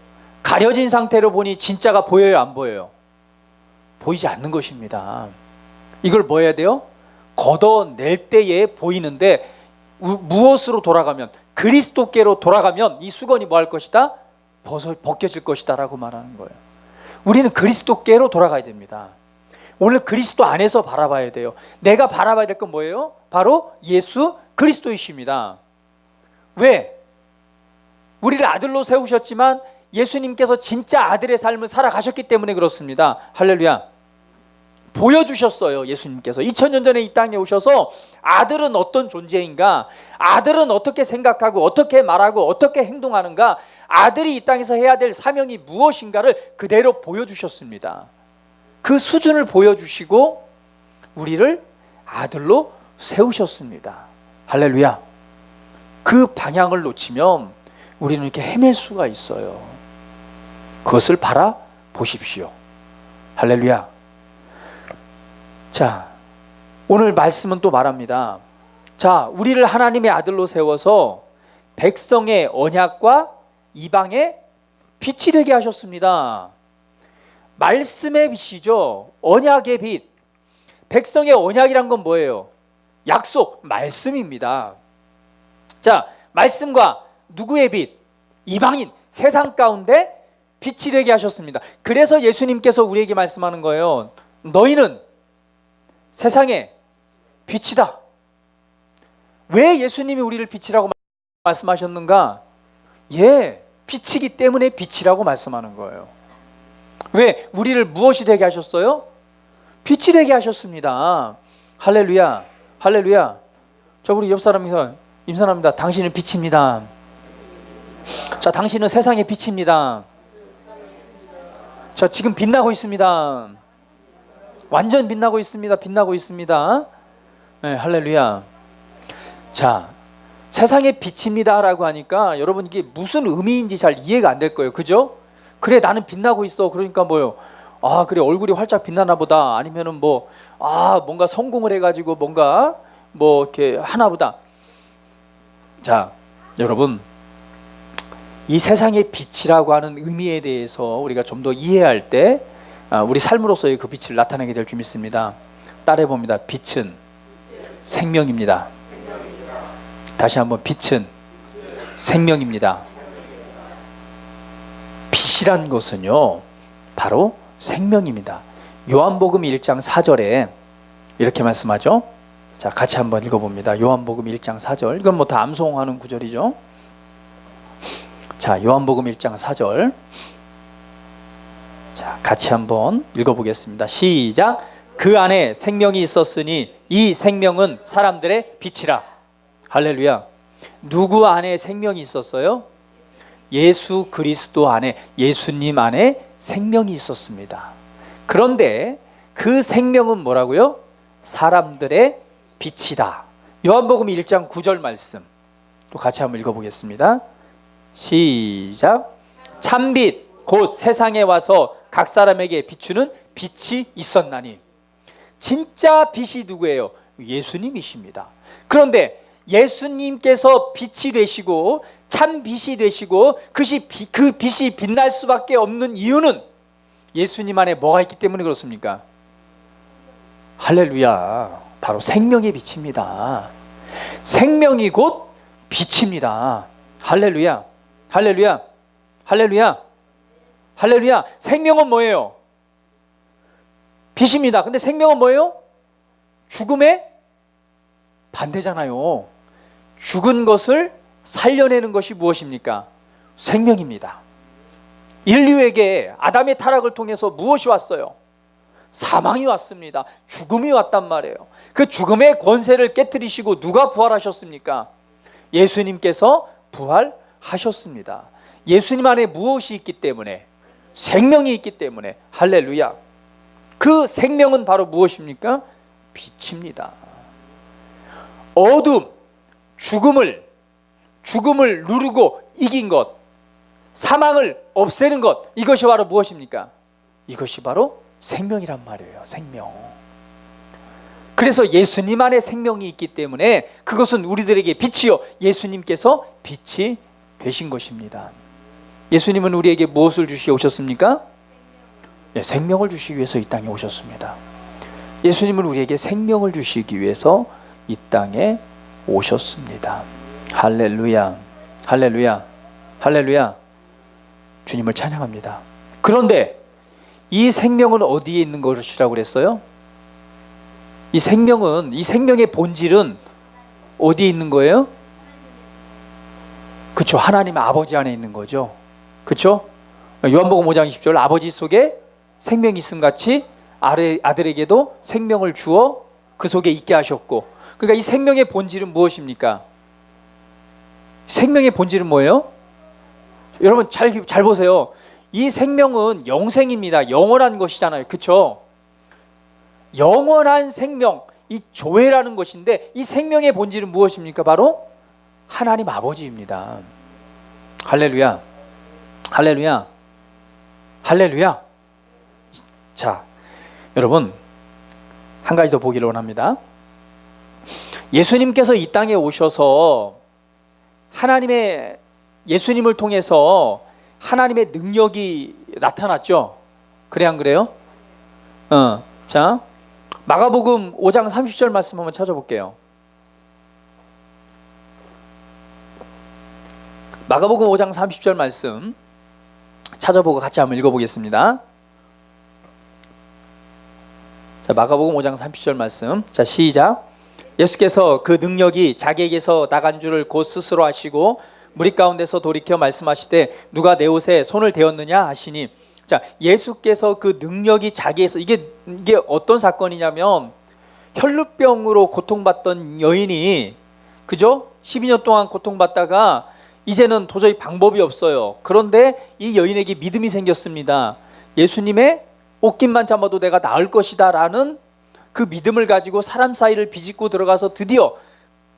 가려진 상태로 보니 진짜가 보여요, 안 보여요? 보이지 않는 것입니다. 이걸 뭐 해야 돼요? 걷어낼 때에 보이는데, 무엇으로 돌아가면, 그리스도께로 돌아가면 이 수건이 뭐 할 것이다? 벗겨질 것이다 라고 말하는 거예요. 우리는 그리스도께로 돌아가야 됩니다. 오늘 그리스도 안에서 바라봐야 돼요. 내가 바라봐야 될 건 뭐예요? 바로 예수 그리스도이십니다. 왜? 우리를 아들로 세우셨지만 예수님께서 진짜 아들의 삶을 살아가셨기 때문에 그렇습니다. 할렐루야. 보여주셨어요. 예수님께서 2000년 전에 이 땅에 오셔서 아들은 어떤 존재인가, 아들은 어떻게 생각하고 어떻게 말하고 어떻게 행동하는가, 아들이 이 땅에서 해야 될 사명이 무엇인가를 그대로 보여주셨습니다. 그 수준을 보여주시고 우리를 아들로 세우셨습니다. 할렐루야. 그 방향을 놓치면 우리는 이렇게 헤맬 수가 있어요. 그것을 바라보십시오. 할렐루야. 자, 오늘 말씀은 또 말합니다. 자, 우리를 하나님의 아들로 세워서 백성의 언약과 이방의 빛이 되게 하셨습니다. 말씀의 빛이죠. 언약의 빛. 백성의 언약이란 건 뭐예요? 약속, 말씀입니다. 자, 말씀과 누구의 빛? 이방인, 세상 가운데 빛이 되게 하셨습니다. 그래서 예수님께서 우리에게 말씀하는 거예요. 너희는 세상의 빛이다. 왜 예수님이 우리를 빛이라고 말씀하셨는가? 예, 빛이기 때문에 빛이라고 말씀하는 거예요. 왜? 우리를 무엇이 되게 하셨어요? 빛이 되게 하셨습니다. 할렐루야, 할렐루야. 자, 우리 옆 사람이서 임선합니다. 당신은 빛입니다. 자, 당신은 세상의 빛입니다. 자, 지금 빛나고 있습니다. 완전 빛나고 있습니다. 빛나고 있습니다. 네, 할렐루야. 자, 세상의 빛입니다 라고 하니까 여러분 이게 무슨 의미인지 잘 이해가 안 될 거예요. 그죠? 그래, 나는 빛나고 있어. 그러니까 뭐요? 아, 그래, 얼굴이 활짝 빛나나 보다. 아니면은 뭐, 뭔가 성공을 해가지고 뭔가 뭐 이렇게 하나 보다. 자, 여러분, 이 세상의 빛이라고 하는 의미에 대해서 우리가 좀 더 이해할 때 우리 삶으로서의 그 빛을 나타내게 될 줄 믿습니다. 따라해 봅니다. 빛은 생명입니다. 다시 한번, 빛은 생명입니다. 빛이란 것은요, 바로 생명입니다. 요한복음 1장 4절에 이렇게 말씀하죠. 자, 같이 한번 읽어봅니다. 요한복음 1장 4절. 이건 뭐 다 암송하는 구절이죠. 자, 요한복음 1장 4절. 자, 같이 한번 읽어보겠습니다. 시작. 그 안에 생명이 있었으니 이 생명은 사람들의 빛이라. 할렐루야. 누구 안에 생명이 있었어요? 예수 그리스도 안에, 예수님 안에 생명이 있었습니다. 그런데 그 생명은 뭐라고요? 사람들의 빛이다. 요한복음 1장 9절 말씀 또 같이 한번 읽어보겠습니다. 시작. 참빛 곧 세상에 와서 각 사람에게 비추는 빛이 있었나니. 진짜 빛이 누구예요? 예수님이십니다. 그런데 예수님께서 빛이 되시고 참 빛이 되시고 그 빛이 빛날 수밖에 없는 이유는 예수님 안에 뭐가 있기 때문에 그렇습니까? 할렐루야. 바로 생명의 빛입니다. 생명이 곧 빛입니다. 할렐루야. 할렐루야. 할렐루야. 할렐루야. 생명은 뭐예요? 빛입니다. 근데 생명은 뭐예요? 죽음의 반대잖아요. 죽은 것을 살려내는 것이 무엇입니까? 생명입니다. 인류에게 아담의 타락을 통해서 무엇이 왔어요? 사망이 왔습니다. 죽음이 왔단 말이에요. 그 죽음의 권세를 깨뜨리시고 누가 부활하셨습니까? 예수님께서 부활하셨습니다. 예수님 안에 무엇이 있기 때문에? 생명이 있기 때문에. 할렐루야. 그 생명은 바로 무엇입니까? 빛입니다. 어둠, 죽음을 누르고 이긴 것, 사망을 없애는 것, 이것이 바로 무엇입니까? 이것이 바로 생명이란 말이에요. 생명. 그래서 예수님 안에 생명이 있기 때문에 그것은 우리들에게 빛이요, 예수님께서 빛이 되신 것입니다. 예수님은 우리에게 무엇을 주시러 오셨습니까? 네, 생명을 주시기 위해서 이 땅에 오셨습니다. 예수님은 우리에게 생명을 주시기 위해서 이 땅에 오셨습니다. 할렐루야. 할렐루야. 할렐루야. 주님을 찬양합니다. 그런데 이 생명은 어디에 있는 것이라고 그랬어요? 이 생명의 본질은 어디에 있는 거예요? 그렇죠. 하나님 아버지 안에 있는 거죠. 그렇죠? 요한복음 5장 20절 아버지 속에 생명이 있음 같이 아들에게도 생명을 주어 그 속에 있게 하셨고, 그러니까 이 생명의 본질은 무엇입니까? 생명의 본질은 뭐예요? 여러분 잘 보세요. 이 생명은 영생입니다. 영원한 것이잖아요. 그렇죠? 영원한 생명, 이 조회라는 것인데 이 생명의 본질은 무엇입니까? 바로 하나님 아버지입니다. 할렐루야. 할렐루야. 할렐루야. 자, 여러분 한 가지 더 보기를 원합니다. 예수님께서 이 땅에 오셔서 예수님을 통해서 하나님의 능력이 나타났죠. 그래 안 그래요? 자, 마가복음 5장 30절 말씀 한번 찾아볼게요. 마가복음 5장 30절 말씀 찾아보고 같이 한번 읽어보겠습니다. 자, 마가복음 5장 30절 말씀. 자, 시작. 예수께서 그 능력이 자기에게서 나간 줄을 곧 스스로 아시고 무리 가운데서 돌이켜 말씀하시되 누가 내 옷에 손을 대었느냐 하시니, 자, 예수께서 그 능력이 자기에서, 이게 어떤 사건이냐면 혈루병으로 고통받던 여인이, 그죠? 12년 동안 고통받다가 이제는 도저히 방법이 없어요. 그런데 이 여인에게 믿음이 생겼습니다. 예수님의 옷깃만 잡아도 내가 나을 것이다 라는 그 믿음을 가지고 사람 사이를 비집고 들어가서 드디어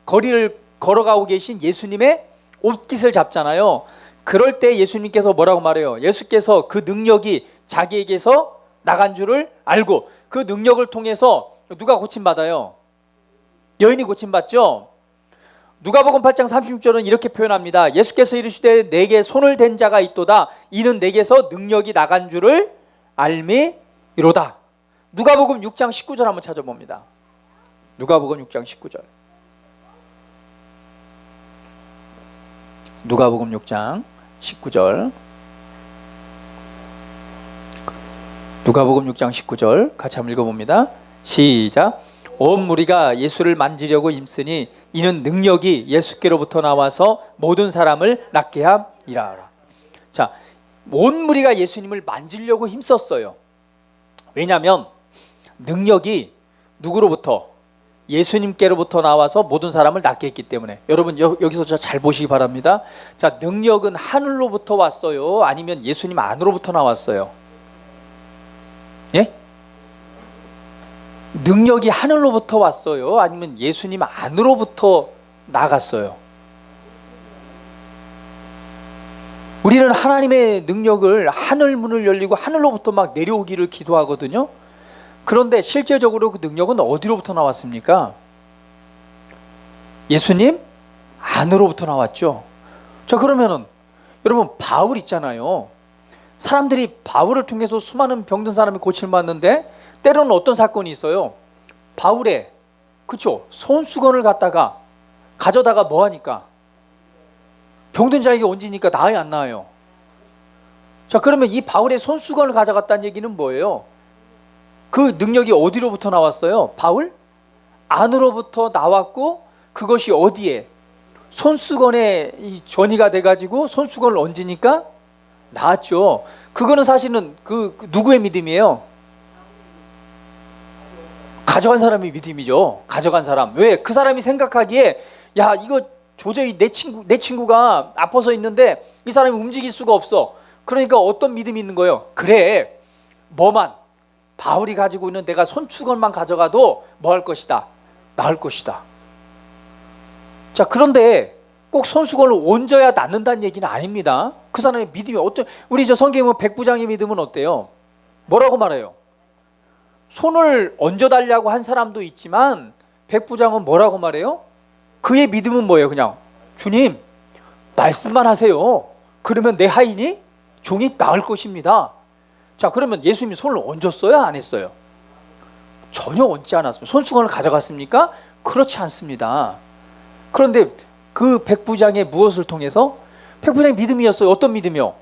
거리를 걸어가고 계신 예수님의 옷깃을 잡잖아요. 그럴 때 예수님께서 뭐라고 말해요? 예수께서 그 능력이 자기에게서 나간 줄을 알고 그 능력을 통해서 누가 고침받아요? 여인이 고침받죠? 누가복음 8장 36절은 이렇게 표현합니다. 예수께서 이르시되 내게 손을 댄 자가 있도다. 이는 내게서 능력이 나간 줄을 알미이로다. 누가복음 6장 19절 한번 찾아봅니다. 누가복음 6장 19절. 누가복음 6장 19절. 누가복음 6장 19절 같이 한번 읽어봅니다. 시작. 온 무리가 예수를 만지려고 힘쓰니 이는 능력이 예수께로부터 나와서 모든 사람을 낫게 함이라. 자, 온 무리가 예수님을 만지려고 힘썼어요. 왜냐하면 능력이 누구로부터? 예수님께로부터 나와서 모든 사람을 낫게 했기 때문에. 여러분 여기서 잘 보시기 바랍니다. 자, 능력은 하늘로부터 왔어요? 아니면 예수님 안으로부터 나왔어요? 예? 능력이 하늘로부터 왔어요? 아니면 예수님 안으로부터 나갔어요? 우리는 하나님의 능력을 하늘 문을 열리고 하늘로부터 막 내려오기를 기도하거든요. 그런데 실제적으로 그 능력은 어디로부터 나왔습니까? 예수님 안으로부터 나왔죠. 자, 그러면은 여러분 바울 있잖아요. 사람들이 바울을 통해서 수많은 병든 사람이 고침받는데 때로는 어떤 사건이 있어요? 바울의, 그쵸, 손수건을 갖다가 가져다가 뭐하니까? 병든 자에게 얹으니까 나아요, 안 나아요? 자, 그러면 이 바울의 손수건을 가져갔다는 얘기는 뭐예요? 그 능력이 어디로부터 나왔어요? 바울? 안으로부터 나왔고 그것이 어디에? 손수건에 전이가 돼가지고 손수건을 얹으니까 나았죠. 그거는 사실은 그 누구의 믿음이에요? 가져간 사람의 믿음이죠. 가져간 사람. 왜? 그 사람이 생각하기에 야, 이거 도저히 내 친구가 아파서 있는데 이 사람이 움직일 수가 없어. 그러니까 어떤 믿음이 있는 거예요? 그래, 뭐만 바울이 가지고 있는 내가 손수건만 가져가도 뭐 할 것이다? 나을 것이다. 자, 그런데 꼭 손수건을 얹어야 낫는다는 얘기는 아닙니다. 그 사람의 믿음이 우리 저 성경에 보면 백부장의 믿음은 어때요? 뭐라고 말해요? 손을 얹어달라고 한 사람도 있지만 백부장은 뭐라고 말해요? 그의 믿음은 뭐예요? 그냥 주님 말씀만 하세요. 그러면 내 하인이 종이 나을 것입니다. 자, 그러면 예수님이 손을 얹었어요? 안 했어요? 전혀 얹지 않았습니다. 손수건을 가져갔습니까? 그렇지 않습니다. 그런데 그 백부장의 무엇을 통해서? 백부장의 믿음이었어요. 어떤 믿음이요?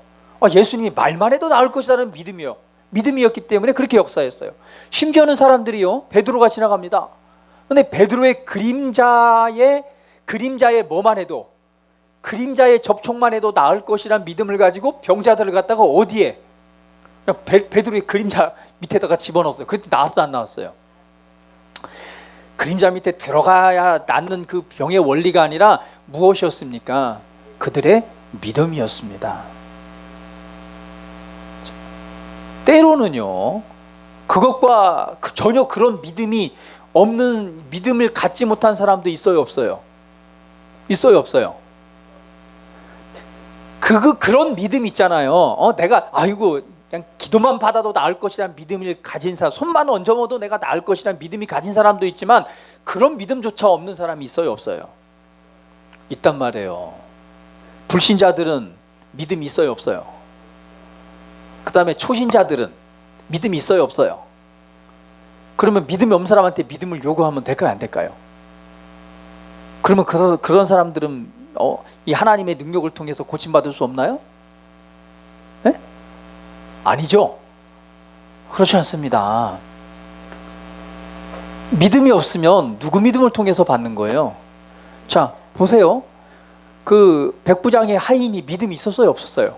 예수님이 말만 해도 나을 것이라는 믿음이요. 믿음이었기 때문에 그렇게 역사했어요. 심지어는 사람들이요, 베드로가 지나갑니다. 근데 베드로의 그림자의 뭐만 해도, 그림자의 접촉만 해도 나을 것이란 믿음을 가지고 병자들을 갖다가 어디에, 그냥 베드로의 그림자 밑에다가 집어넣었어요. 그때 나왔어 안 나왔어요? 그림자 밑에 들어가야 낫는 그 병의 원리가 아니라 무엇이었습니까? 그들의 믿음이었습니다. 때로는요, 그것과 전혀 그런 믿음이 없는, 믿음을 갖지 못한 사람도 있어요, 없어요? 있어요, 없어요? 그런 믿음 있잖아요. 내가 아이고 그냥 기도만 받아도 나을 것이라는 믿음을 가진 사람, 손만 얹어봐도 내가 나을 것이라는 믿음이 가진 사람도 있지만 그런 믿음조차 없는 사람이 있어요, 없어요? 있단 말이에요. 불신자들은 믿음이 있어요, 없어요? 그 다음에 초신자들은 믿음이 있어요, 없어요? 그러면 믿음이 없는 사람한테 믿음을 요구하면 될까요, 안 될까요? 그러면 그런 사람들은 이 하나님의 능력을 통해서 고침받을 수 없나요? 네? 아니죠. 그렇지 않습니다. 믿음이 없으면 누구 믿음을 통해서 받는 거예요? 자, 보세요. 그 백부장의 하인이 믿음이 있었어요, 없었어요?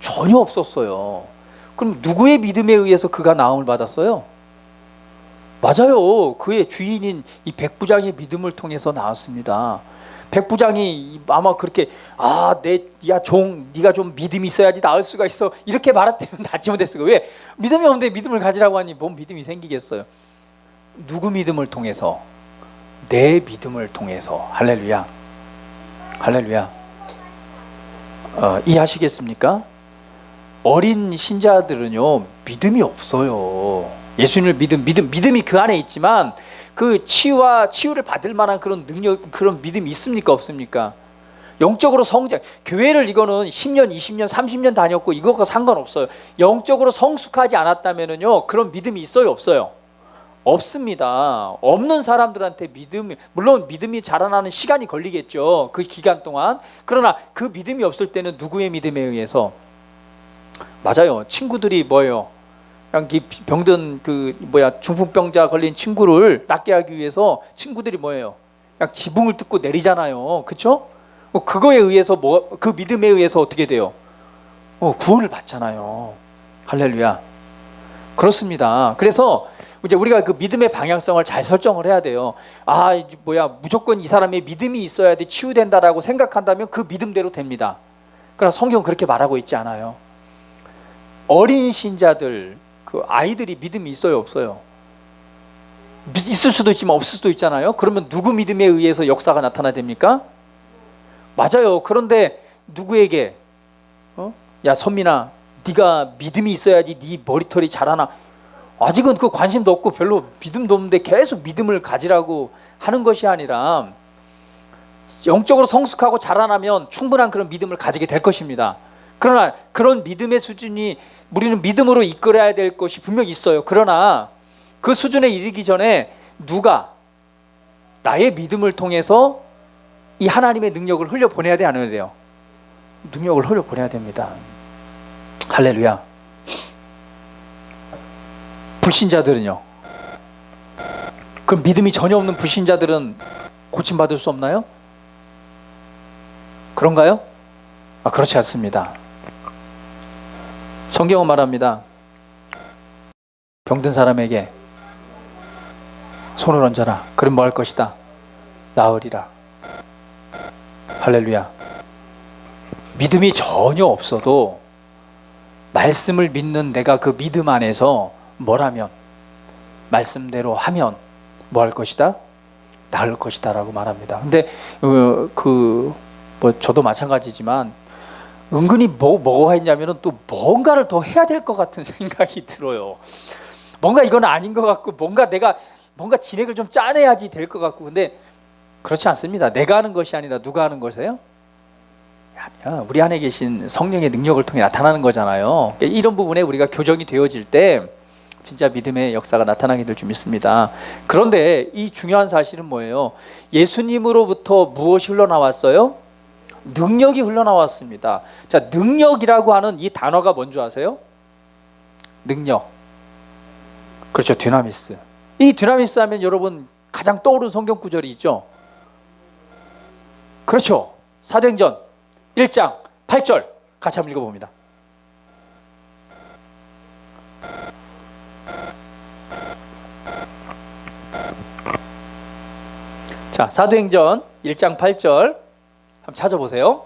전혀 없었어요. 그럼 누구의 믿음에 의해서 그가 나음을 받았어요? 맞아요. 그의 주인인 이 백부장의 믿음을 통해서 나왔습니다. 백부장이 아마 그렇게 네가 좀 믿음이 있어야지 나을 수가 있어 이렇게 말했다면 낫지 못했어요. 왜? 믿음이 없는데 믿음을 가지라고 하니 뭔 믿음이 생기겠어요? 누구 믿음을 통해서? 내 믿음을 통해서. 할렐루야, 할렐루야. 이해하시겠습니까? 어린 신자들은요, 믿음이 없어요. 예수님을 믿음이 그 안에 있지만 그 치유를 받을 만한 그런 능력, 그런 믿음이 있습니까, 없습니까? 영적으로 성장, 교회를 이거는 10년, 20년, 30년 다녔고 이것과 상관없어요. 영적으로 성숙하지 않았다면은요, 그런 믿음이 있어요, 없어요? 없습니다. 없는 사람들한테 물론 믿음이 자라나는 시간이 걸리겠죠, 그 기간 동안. 그러나 그 믿음이 없을 때는 누구의 믿음에 의해서? 맞아요. 친구들이 뭐예요? 그냥 병든 중풍병자 걸린 친구를 낫게 하기 위해서 친구들이 뭐예요? 그냥 지붕을 뜯고 내리잖아요. 그렇죠? 그거에 의해서 그 믿음에 의해서 어떻게 돼요? 구원을 받잖아요. 할렐루야. 그렇습니다. 그래서 이제 우리가 그 믿음의 방향성을 잘 설정을 해야 돼요. 무조건 이 사람의 믿음이 있어야 돼 치유된다라고 생각한다면 그 믿음대로 됩니다. 그러나 성경은 그렇게 말하고 있지 않아요. 어린 신자들, 그 아이들이 믿음이 있어요, 없어요? 있을 수도 있지만 없을 수도 있잖아요. 그러면 누구 믿음에 의해서 역사가 나타나야 됩니까? 맞아요. 그런데 누구에게? 야 선민아, 네가 믿음이 있어야지 네 머리털이 자라나. 아직은 그 관심도 없고 별로 믿음도 없는데 계속 믿음을 가지라고 하는 것이 아니라, 영적으로 성숙하고 자라나면 충분한 그런 믿음을 가지게 될 것입니다. 그러나 그런 믿음의 수준이, 우리는 믿음으로 이끌어야 될 것이 분명히 있어요. 그러나 그 수준에 이르기 전에 누가 나의 믿음을 통해서 이 하나님의 능력을 흘려보내야 돼, 안 해야 돼요? 능력을 흘려보내야 됩니다. 할렐루야. 불신자들은요? 그럼 믿음이 전혀 없는 불신자들은 고침받을 수 없나요? 그런가요? 그렇지 않습니다. 성경은 말합니다. 병든 사람에게 손을 얹어라. 그럼 뭐 할 것이다? 나으리라. 할렐루야. 믿음이 전혀 없어도 말씀을 믿는 내가 그 믿음 안에서 뭐라면, 말씀대로 하면 뭐 할 것이다? 나을 것이다 라고 말합니다. 근데 저도 마찬가지지만 은근히 뭐가 있냐면은 또 뭔가를 더 해야 될 것 같은 생각이 들어요. 뭔가 이건 아닌 것 같고, 뭔가 진행을 좀 짜내야지 될 것 같고. 근데 그렇지 않습니다. 내가 하는 것이 아니라 누가 하는 것이에요? 우리 안에 계신 성령의 능력을 통해 나타나는 거잖아요. 이런 부분에 우리가 교정이 되어질 때 진짜 믿음의 역사가 나타나게 될 줄 믿습니다. 그런데 이 중요한 사실은 뭐예요? 예수님으로부터 무엇이 흘러나왔어요? 능력이 흘러나왔습니다. 자, 능력이라고 하는 이 단어가 뭔지 아세요? 능력. 그렇죠. dynamis. 이 dynamis 하면 여러분 가장 떠오르는 성경 구절이 있죠. 그렇죠. 사도행전 1장 8절 같이 한번 읽어봅니다. 자, 사도행전 1장 8절 한번 찾아보세요.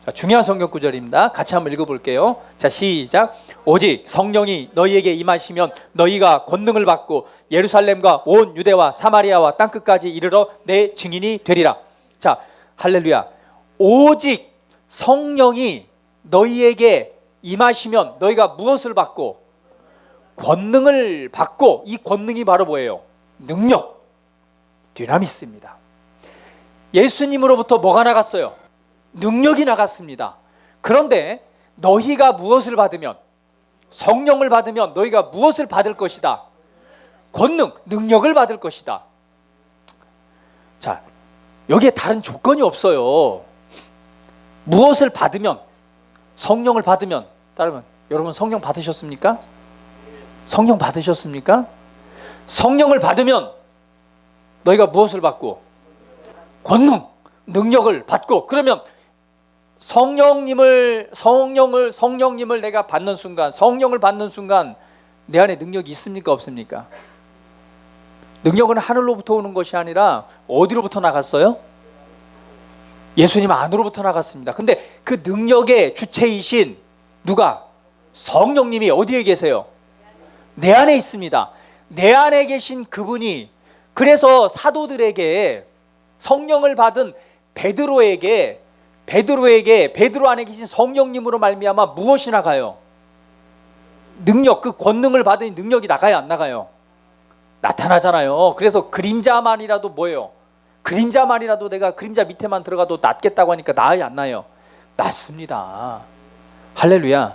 자, 중요한 성경 구절입니다. 같이 한번 읽어볼게요. 자, 시작. 오직 성령이 너희에게 임하시면 너희가 권능을 받고 예루살렘과 온 유대와 사마리아와 땅끝까지 이르러 내 증인이 되리라. 자, 할렐루야. 오직 성령이 너희에게 임하시면 너희가 무엇을 받고? 권능을 받고, 이 권능이 바로 뭐예요? 능력, dynamis입니다. 예수님으로부터 뭐가 나갔어요? 능력이 나갔습니다. 그런데 너희가 무엇을 받으면, 성령을 받으면 너희가 무엇을 받을 것이다? 권능, 능력을 받을 것이다. 자, 여기에 다른 조건이 없어요. 무엇을 받으면, 성령을 받으면, 따르면 여러분 성령 받으셨습니까? 성령 받으셨습니까? 성령을 받으면 너희가 무엇을 받고? 권능, 능력을 받고, 그러면 성령님을 내가 받는 순간, 성령을 받는 순간 내 안에 능력이 있습니까? 없습니까? 능력은 하늘로부터 오는 것이 아니라 어디로부터 나갔어요? 예수님 안으로부터 나갔습니다. 근데 그 능력의 주체이신 누가? 성령님이 어디에 계세요? 내 안에 있습니다. 내 안에 계신 그분이, 그래서 사도들에게, 성령을 받은 베드로에게 베드로 안에 계신 성령님으로 말미암아 무엇이 나가요? 능력, 그 권능을 받은 능력이 나가요, 안 나가요? 나타나잖아요. 그래서 그림자만이라도 뭐예요? 그림자만이라도 내가 그림자 밑에만 들어가도 낫겠다고 하니까 나아요, 안 나요? 낫습니다. 할렐루야.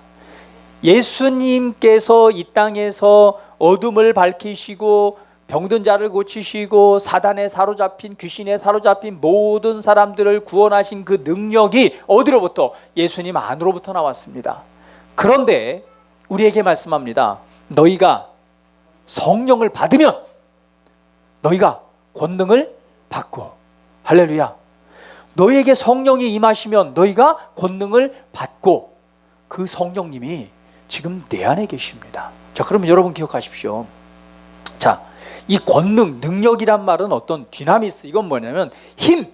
예수님께서 이 땅에서 어둠을 밝히시고 병든 자를 고치시고 사단에 사로잡힌, 귀신에 사로잡힌 모든 사람들을 구원하신 그 능력이 어디로부터? 예수님 안으로부터 나왔습니다. 그런데 우리에게 말씀합니다. 너희가 성령을 받으면 너희가 권능을 받고, 할렐루야. 너희에게 성령이 임하시면 너희가 권능을 받고, 그 성령님이 지금 내 안에 계십니다. 자, 그러면 여러분 기억하십시오. 자, 이 권능, 능력이란 말은 어떤 dynamis, 이건 뭐냐면 힘,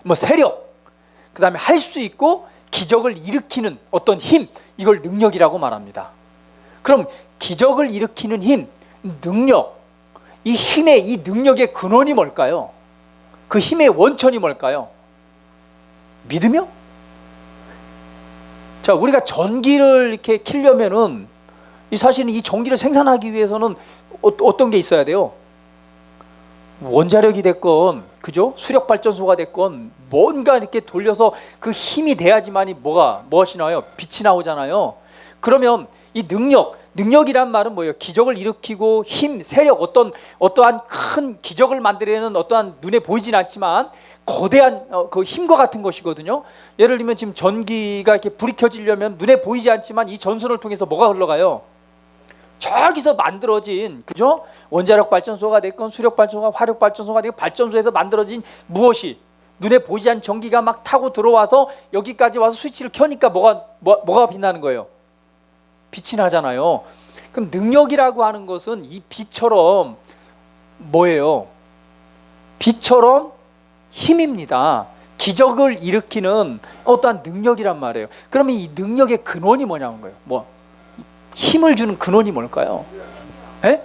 뭐 세력, 그 다음에 할 수 있고 기적을 일으키는 어떤 힘, 이걸 능력이라고 말합니다. 그럼 기적을 일으키는 힘, 능력, 이 힘의, 이 능력의 근원이 뭘까요? 그 힘의 원천이 뭘까요? 믿으며? 자, 우리가 전기를 이렇게 켜려면은, 이 사실은 이 전기를 생산하기 위해서는 어떤 게 있어야 돼요? 원자력이 됐건, 그죠? 수력 발전소가 됐건, 뭔가 이렇게 돌려서 그 힘이 돼야지만이 무엇이 나와요? 빛이 나오잖아요. 그러면 이 능력이란 말은 뭐예요? 기적을 일으키고 힘, 세력, 어떠한 큰 기적을 만들어내는 어떠한 눈에 보이진 않지만 거대한 그 힘과 같은 것이거든요. 예를 들면 지금 전기가 이렇게 불이 켜지려면 눈에 보이지 않지만 이 전선을 통해서 뭐가 흘러가요? 저기서 만들어진, 그죠? 원자력 발전소가 됐건 수력 발전소가, 화력 발전소가 됐건, 발전소에서 만들어진 무엇이 눈에 보이지 않는 전기가 막 타고 들어와서 여기까지 와서 스위치를 켜니까 뭐가 빛나는 거예요? 빛이 나잖아요. 그럼 능력이라고 하는 것은 이 빛처럼 뭐예요? 빛처럼 힘입니다. 기적을 일으키는 어떠한 능력이란 말이에요. 그러면 이 능력의 근원이 뭐냐는 거예요. 힘을 주는 근원이 뭘까요? 에?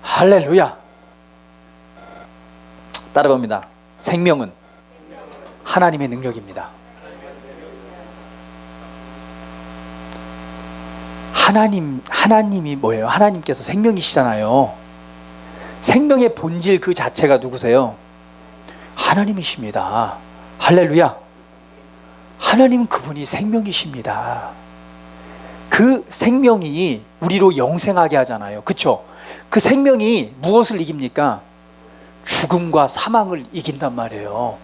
할렐루야. 따라봅니다. 생명은 하나님의 능력입니다. 하나님이 뭐예요? 하나님께서 생명이시잖아요. 생명의 본질 그 자체가 누구세요? 하나님이십니다. 할렐루야. 하나님은 그분이 생명이십니다. 그 생명이 우리로 영생하게 하잖아요. 그렇죠? 그 생명이 무엇을 이깁니까? 죽음과 사망을 이긴단 말이에요.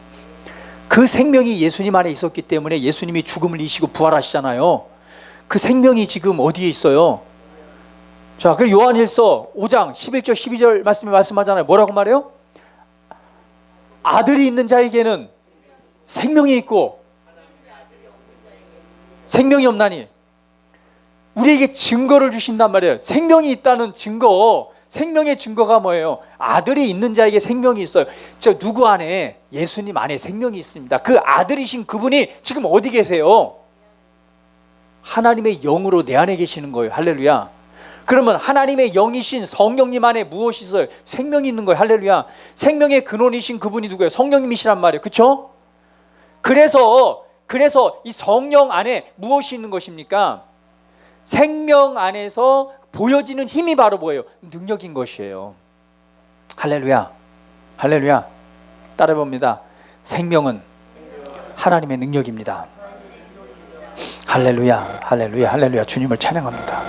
그 생명이 예수님 안에 있었기 때문에 예수님이 죽음을 이기시고 부활하시잖아요. 그 생명이 지금 어디에 있어요? 자, 그리고 요한일서 5장 11절 12절 말씀에 말씀하잖아요. 뭐라고 말해요? 아들이 있는 자에게는 생명이 있고 생명이 없나니. 우리에게 증거를 주신단 말이에요. 생명이 있다는 증거. 생명의 증거가 뭐예요? 아들이 있는 자에게 생명이 있어요. 저 누구 안에? 예수님 안에 생명이 있습니다. 그 아들이신 그분이 지금 어디 계세요? 하나님의 영으로 내 안에 계시는 거예요. 할렐루야. 그러면 하나님의 영이신 성령님 안에 무엇이 있어요? 생명이 있는 거예요. 할렐루야. 생명의 근원이신 그분이 누구예요? 성령님이시란 말이에요. 그렇죠? 그래서 이 성령 안에 무엇이 있는 것입니까? 생명 안에서 보여지는 힘이 바로 뭐예요? 능력인 것이에요. 할렐루야. 할렐루야. 따라 봅니다. 생명은 하나님의 능력입니다. 할렐루야. 할렐루야. 할렐루야. 주님을 찬양합니다.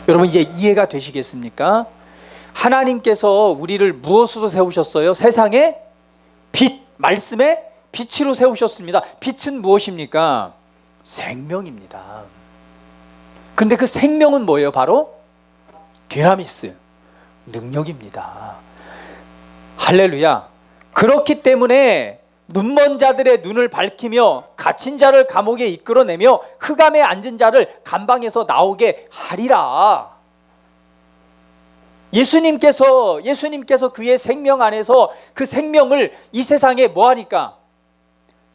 여러분 이제 이해가 되시겠습니까? 하나님께서 우리를 무엇으로 세우셨어요? 세상의 빛, 말씀의 빛으로 세우셨습니다. 빛은 무엇입니까? 생명입니다. 근데 그 생명은 뭐예요? 바로 디나미스, 능력입니다. 할렐루야. 그렇기 때문에 눈먼 자들의 눈을 밝히며 갇힌 자를 감옥에 이끌어내며 흑암에 앉은 자를 감방에서 나오게 하리라. 예수님께서 그의 생명 안에서 그 생명을 이 세상에 뭐하니까?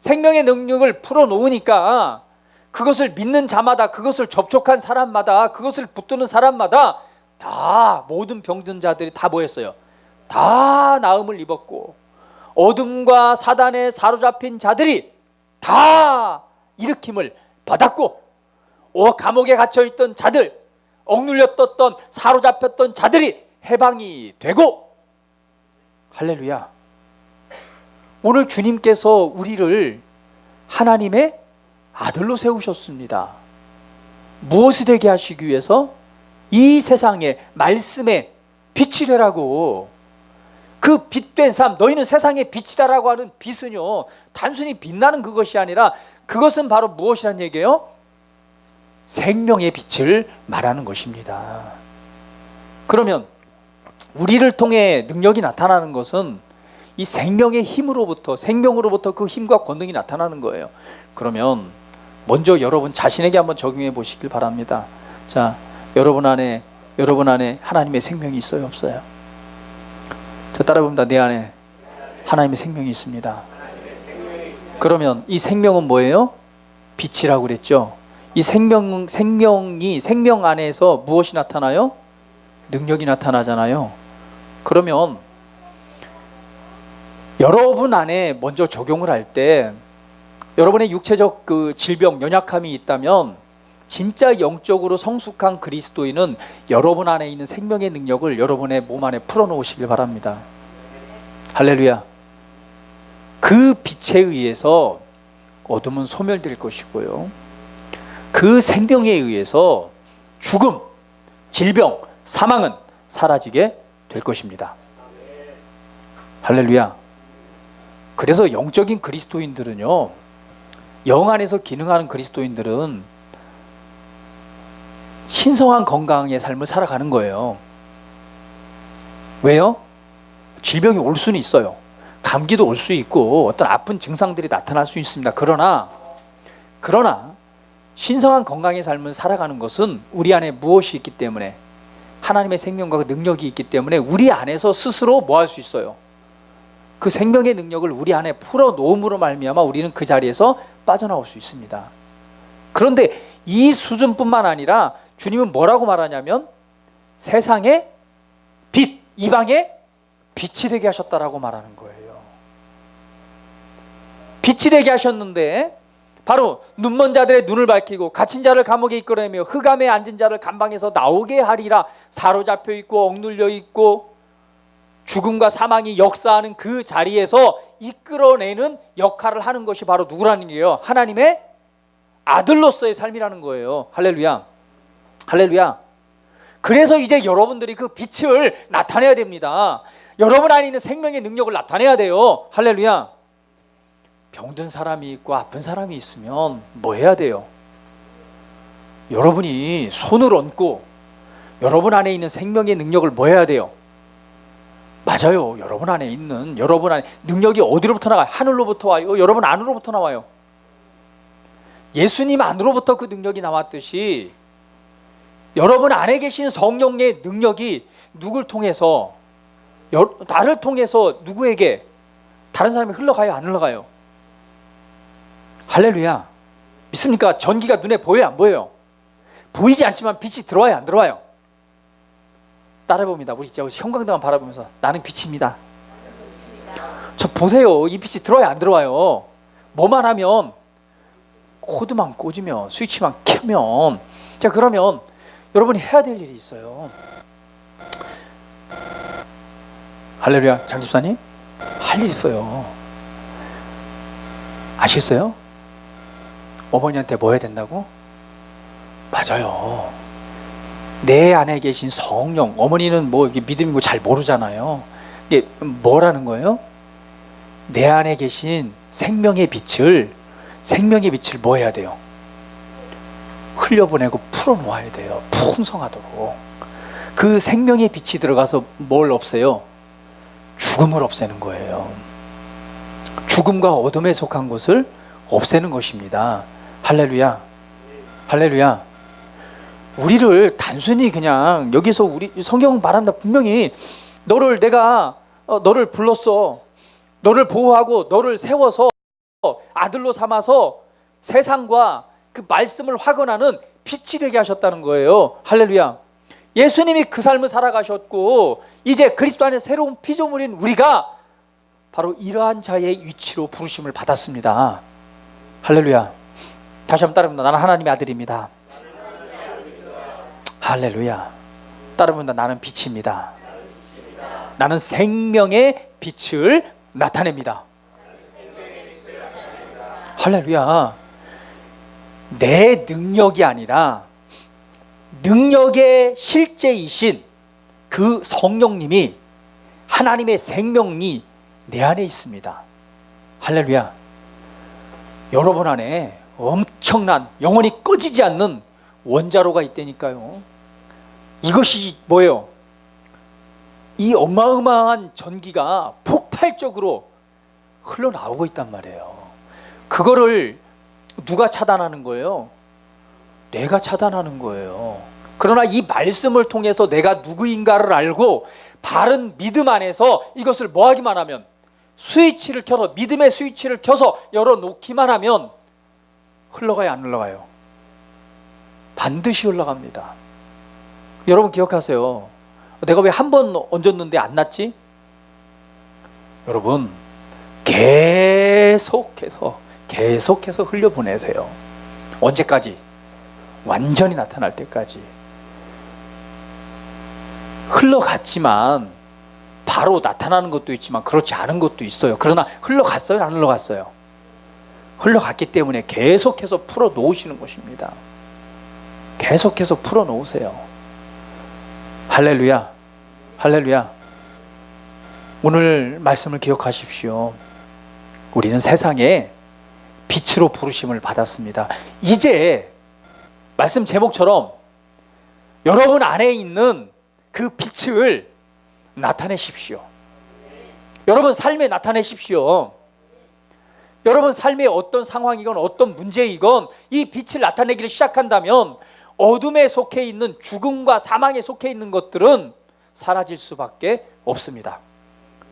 생명의 능력을 풀어놓으니까 그것을 믿는 자마다, 그것을 접촉한 사람마다, 그것을 붙드는 사람마다 다 모든 병든 자들이 다 뭐했어요? 다 나음을 입었고 어둠과 사단에 사로잡힌 자들이 다 일으킴을 받았고 감옥에 갇혀있던 자들, 억눌렸던 사로잡혔던 자들이 해방이 되고. 할렐루야. 오늘 주님께서 우리를 하나님의 아들로 세우셨습니다. 무엇이 되게 하시기 위해서? 이 세상에 말씀의 빛이 되라고. 그 빛된 삶, 너희는 세상의 빛이다라고 하는 빛은요, 단순히 빛나는 그것이 아니라 그것은 바로 무엇이란 얘기예요? 생명의 빛을 말하는 것입니다. 그러면 우리를 통해 능력이 나타나는 것은 이 생명의 힘으로부터, 생명으로부터 그 힘과 권능이 나타나는 거예요. 그러면 먼저 여러분 자신에게 한번 적용해 보시길 바랍니다. 자, 여러분 안에 하나님의 생명이 있어요, 없어요? 자, 따라봅니다. 내 안에 하나님의 생명이 있습니다. 그러면 이 생명은 뭐예요? 빛이라고 그랬죠. 이 생명 안에서 무엇이 나타나요? 능력이 나타나잖아요. 그러면 여러분 안에 먼저 적용을 할 때 여러분의 육체적 그 질병, 연약함이 있다면 진짜 영적으로 성숙한 그리스도인은 여러분 안에 있는 생명의 능력을 여러분의 몸 안에 풀어놓으시길 바랍니다. 할렐루야. 그 빛에 의해서 어둠은 소멸될 것이고요, 그 생명에 의해서 죽음, 질병, 사망은 사라지게 될 것입니다. 할렐루야. 그래서 영적인 그리스도인들은요, 영 안에서 기능하는 그리스도인들은 신성한 건강의 삶을 살아가는 거예요. 왜요? 질병이 올 수는 있어요. 감기도 올 수 있고 어떤 아픈 증상들이 나타날 수 있습니다. 그러나 신성한 건강의 삶을 살아가는 것은 우리 안에 무엇이 있기 때문에, 하나님의 생명과 그 능력이 있기 때문에 우리 안에서 스스로 뭐 할 수 있어요? 그 생명의 능력을 우리 안에 풀어놓음으로 말미암아 우리는 그 자리에서 빠져나올 수 있습니다. 그런데 이 수준뿐만 아니라 주님은 뭐라고 말하냐면 세상의 빛, 이방의 빛이 되게 하셨다라고 말하는 거예요. 빛이 되게 하셨는데 바로 눈먼 자들의 눈을 밝히고 갇힌 자를 감옥에 이끌어내며 흑암에 앉은 자를 감방에서 나오게 하리라. 사로잡혀 있고 억눌려 있고 죽음과 사망이 역사하는 그 자리에서 이끌어내는 역할을 하는 것이 바로 누구라는 일이에요? 하나님의 아들로서의 삶이라는 거예요. 할렐루야. 할렐루야. 그래서 이제 여러분들이 그 빛을 나타내야 됩니다. 여러분 안에 있는 생명의 능력을 나타내야 돼요. 할렐루야. 병든 사람이 있고 아픈 사람이 있으면 뭐 해야 돼요? 여러분이 손을 얹고 여러분 안에 있는 생명의 능력을 뭐 해야 돼요? 맞아요. 여러분 안에 있는, 여러분 안에 능력이 어디로부터 나와요? 하늘로부터 와요? 여러분 안으로부터 나와요? 예수님 안으로부터 그 능력이 나왔듯이 여러분 안에 계신 성령의 능력이 누굴 통해서, 나를 통해서 누구에게, 다른 사람이 흘러가요? 안 흘러가요? 할렐루야. 믿습니까? 전기가 눈에 보여요? 안 보여요? 보이지 않지만 빛이 들어와요? 안 들어와요? 따라해봅니다. 우리 진짜 형광등만 바라보면서 나는 빛입니다. 저 보세요. 이 빛이 들어와요? 안 들어와요? 뭐만 하면, 코드만 꽂으면, 스위치만 켜면, 자 그러면 여러분이 해야 될 일이 있어요. 할렐루야. 장 집사님, 할 일 있어요. 아시겠어요? 어머니한테 뭐 해야 된다고? 맞아요. 내 안에 계신 성령, 어머니는 뭐 믿음이고 잘 모르잖아요. 이게 뭐라는 거예요? 내 안에 계신 생명의 빛을 뭐 해야 돼요? 흘려보내고 풀어놓아야 돼요. 풍성하도록. 그 생명의 빛이 들어가서 뭘 없애요? 죽음을 없애는 거예요. 죽음과 어둠에 속한 것을 없애는 것입니다. 할렐루야. 할렐루야. 우리를 단순히 그냥 여기서 우리 성경 말합니다. 분명히 내가 너를 불렀어. 너를 보호하고 너를 세워서 아들로 삼아서 세상과 그 말씀을 확언하는 빛이 되게 하셨다는 거예요. 할렐루야. 예수님이 그 삶을 살아가셨고 이제 그리스도 안에 새로운 피조물인 우리가 바로 이러한 자의 위치로 부르심을 받았습니다. 할렐루야. 다시 한번 따라합니다. 나는 하나님의 아들입니다. 할렐루야. 따라합니다. 나는 빛입니다. 나는 생명의 빛을 나타냅니다. 할렐루야. 내 능력이 아니라 능력의 실제이신 그 성령님이, 하나님의 생명이 내 안에 있습니다. 할렐루야. 여러분 안에 엄청난 영원히 꺼지지 않는 원자로가 있다니까요. 이것이 뭐예요? 이 어마어마한 전기가 폭발적으로 흘러나오고 있단 말이에요. 그거를 누가 차단하는 거예요? 내가 차단하는 거예요. 그러나 이 말씀을 통해서 내가 누구인가를 알고 바른 믿음 안에서 이것을 뭐 하기만 하면, 스위치를 켜서, 믿음의 스위치를 켜서 열어놓기만 하면 흘러가요? 안 흘러가요? 반드시 흘러갑니다. 여러분 기억하세요. 내가 왜 한 번 얹었는데 안 났지? 여러분 계속해서 흘려보내세요. 언제까지? 완전히 나타날 때까지. 흘러갔지만 바로 나타나는 것도 있지만 그렇지 않은 것도 있어요. 그러나 흘러갔어요? 안 흘러갔어요? 흘러갔기 때문에 계속해서 풀어놓으시는 것입니다. 계속해서 풀어놓으세요. 할렐루야. 할렐루야. 오늘 말씀을 기억하십시오. 우리는 세상에 빛으로 부르심을 받았습니다. 이제 말씀 제목처럼 여러분 안에 있는 그 빛을 나타내십시오. 여러분 삶에 나타내십시오. 여러분 삶의 어떤 상황이건 어떤 문제이건 이 빛을 나타내기를 시작한다면 어둠에 속해 있는, 죽음과 사망에 속해 있는 것들은 사라질 수밖에 없습니다.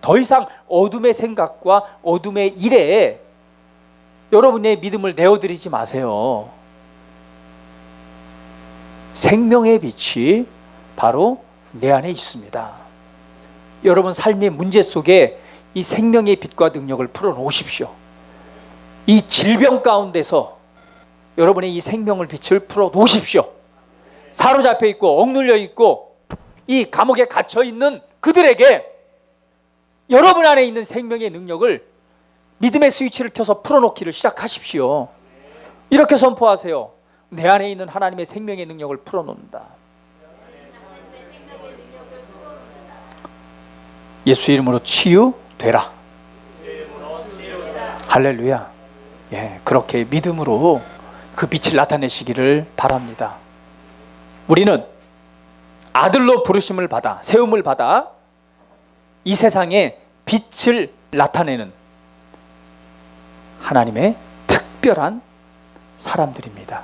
더 이상 어둠의 생각과 어둠의 일에 여러분의 믿음을 내어드리지 마세요. 생명의 빛이 바로 내 안에 있습니다. 여러분 삶의 문제 속에 이 생명의 빛과 능력을 풀어놓으십시오. 이 질병 가운데서 여러분의 이 생명을 빛을 풀어놓으십시오. 사로잡혀 있고 억눌려 있고 이 감옥에 갇혀 있는 그들에게 여러분 안에 있는 생명의 능력을, 믿음의 스위치를 켜서 풀어놓기를 시작하십시오. 이렇게 선포하세요. 내 안에 있는 하나님의 생명의 능력을 풀어놓는다. 예수 이름으로 치유되라. 할렐루야. 예, 그렇게 믿음으로 그 빛을 나타내시기를 바랍니다. 우리는 아들로 부르심을 받아, 세움을 받아 이 세상에 빛을 나타내는 하나님의 특별한 사람들입니다.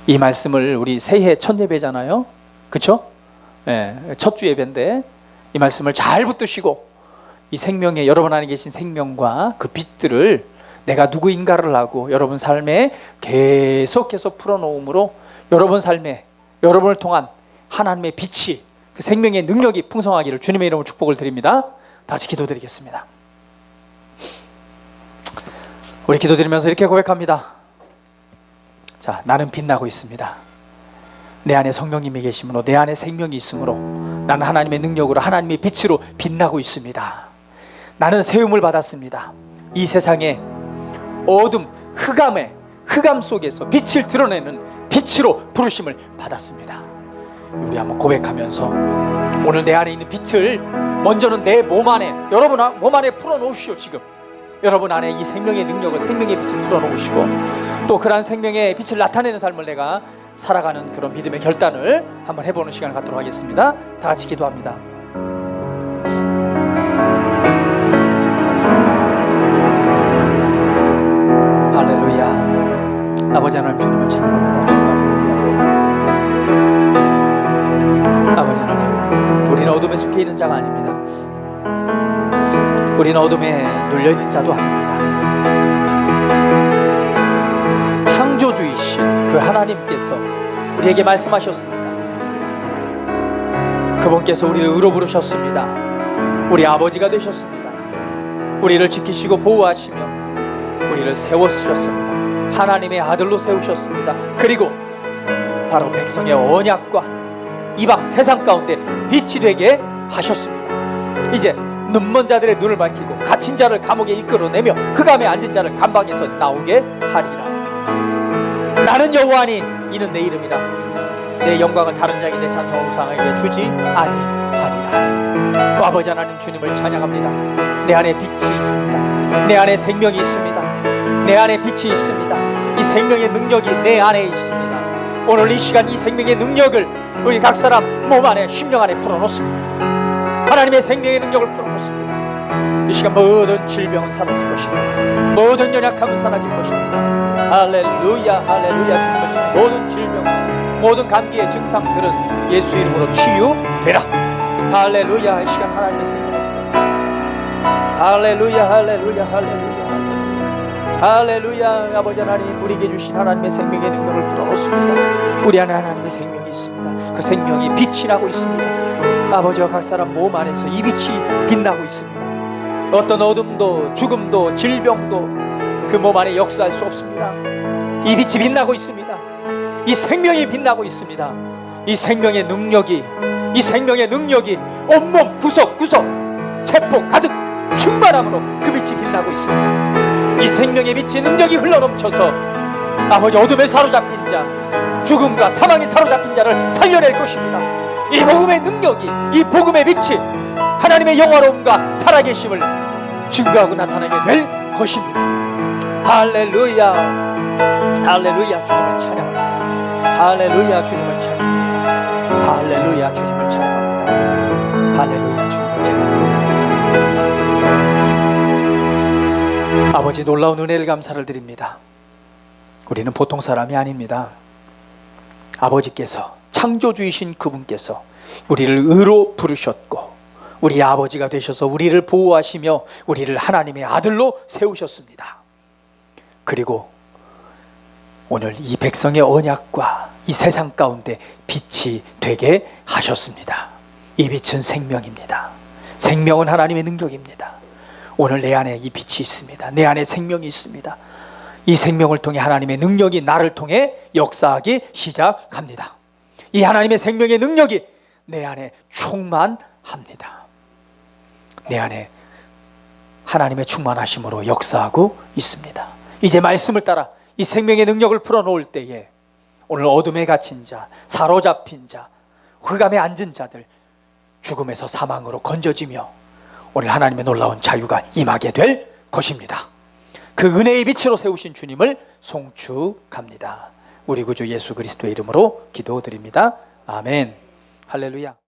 이 말씀을 우리 새해 첫 예배잖아요, 그렇죠? 첫 주 예배인데 이 말씀을 잘 붙드시고 이 생명에, 여러분 안에 계신 생명과 그 빛들을 내가 누구인가를 하고 여러분 삶에 계속해서 풀어놓음으로 여러분 삶에, 여러분을 통한 하나님의 빛이, 그 생명의 능력이 풍성하기를 주님의 이름으로 축복을 드립니다. 다시 기도드리겠습니다. 우리 기도드리면서 이렇게 고백합니다. 자, 나는 빛나고 있습니다. 내 안에 성령님이 계심으로, 내 안에 생명이 있으므로 나는 하나님의 능력으로, 하나님의 빛으로 빛나고 있습니다. 나는 세움을 받았습니다. 이 세상에 어둠, 흑암 속에서 빛을 드러내는 빛으로 부르심을 받았습니다. 우리 한번 고백하면서 오늘 내 안에 있는 빛을 먼저는 내 몸 안에, 여러분 몸 안에 풀어놓으시오. 지금 여러분 안에 이 생명의 능력을, 생명의 빛을 풀어놓으시고 또 그러한 생명의 빛을 나타내는 삶을 내가 살아가는 그런 믿음의 결단을 한번 해보는 시간을 갖도록 하겠습니다. 다 같이 기도합니다. 할렐루야. 아버지 하나님, 주님을 찬양합니다. 주님을 부릅니다. 아버지 하나님, 우리는 어둠에 속해 있는 자가 아닙니다. 우리는 어둠에 눌려있는 자도 아닙니다. 창조주이신 그 하나님께서 우리에게 말씀하셨습니다. 그분께서 우리를 의로 부르셨습니다. 우리 아버지가 되셨습니다. 우리를 지키시고 보호하시며 우리를 세워주셨습니다. 하나님의 아들로 세우셨습니다. 그리고 바로 백성의 언약과 이방 세상 가운데 빛이 되게 하셨습니다. 이제 눈먼 자들의 눈을 밝히고 갇힌 자를 감옥에 이끌어내며 흑암에 앉은 자를 감방에서 나오게 하리라. 나는 여호와니 이는 내 이름이라. 내 영광을 다른 자에게, 내 찬송을 우상에게 주지 아니하리라. 아버지 하나님, 주님을 찬양합니다. 내 안에 빛이 있습니다. 내 안에 생명이 있습니다. 내 안에 빛이 있습니다. 이 생명의 능력이 내 안에 있습니다. 오늘 이 시간 이 생명의 능력을 우리 각 사람 몸 안에, 심령 안에 풀어놓습니다. 하나님의 생명의 능력을 풀어놓습니다. 이 시간 모든 질병은 사라질 것입니다. 모든 연약함은 사라질 것입니다. 할렐루야, 할렐루야. 주님을 찬양. 모든 질병, 모든 감기의 증상들은 예수 이름으로 치유되라. 할렐루야. 이 시간 하나님의 생명을 풀어놓습니다. 할렐루야, 할렐루야, 할렐루야, 할렐루야. 아버지 하나님, 우리에게 주신 하나님의 생명의 능력을 풀어놓습니다. 우리 안에 하나님의 생명이 있습니다. 그 생명이 빛이 나고 있습니다. 아버지와 각 사람 몸 안에서 이 빛이 빛나고 있습니다. 어떤 어둠도 죽음도 질병도 그 몸 안에 역사할 수 없습니다. 이 빛이 빛나고 있습니다. 이 생명이 빛나고 있습니다. 이 생명의 능력이 온몸 구석구석 세포 가득 충만함으로 그 빛이 빛나고 있습니다. 이 생명의 빛이 능력이 흘러넘쳐서 아버지 어둠에 사로잡힌 자, 죽음과 사망에 사로잡힌 자를 살려낼 것입니다. 이 복음의 능력이, 이 복음의 빛이 하나님의 영화로움과 살아계심을 증거하고 나타나게 될 것입니다. 할렐루야, 할렐루야. 주님을 찬양합니다. 할렐루야. 주님을 찬양합니다. 할렐루야. 주님을 찬양합니다. 할렐루야. 주님을 찬양합니다. 아버지, 놀라운 은혜를 감사를 드립니다. 우리는 보통 사람이 아닙니다. 아버지께서, 창조주이신 그분께서 우리를 의로 부르셨고 우리 아버지가 되셔서 우리를 보호하시며 우리를 하나님의 아들로 세우셨습니다. 그리고 오늘 이 백성의 언약과 이 세상 가운데 빛이 되게 하셨습니다. 이 빛은 생명입니다. 생명은 하나님의 능력입니다. 오늘 내 안에 이 빛이 있습니다. 내 안에 생명이 있습니다. 이 생명을 통해 하나님의 능력이 나를 통해 역사하기 시작합니다. 이 하나님의 생명의 능력이 내 안에 충만합니다. 내 안에 하나님의 충만하심으로 역사하고 있습니다. 이제 말씀을 따라 이 생명의 능력을 풀어놓을 때에 오늘 어둠에 갇힌 자, 사로잡힌 자, 흑암에 앉은 자들 죽음에서 사망으로 건져지며 오늘 하나님의 놀라운 자유가 임하게 될 것입니다. 그 은혜의 빛으로 세우신 주님을 송축합니다. 우리 구주 예수 그리스도의 이름으로 기도드립니다. 아멘. 할렐루야.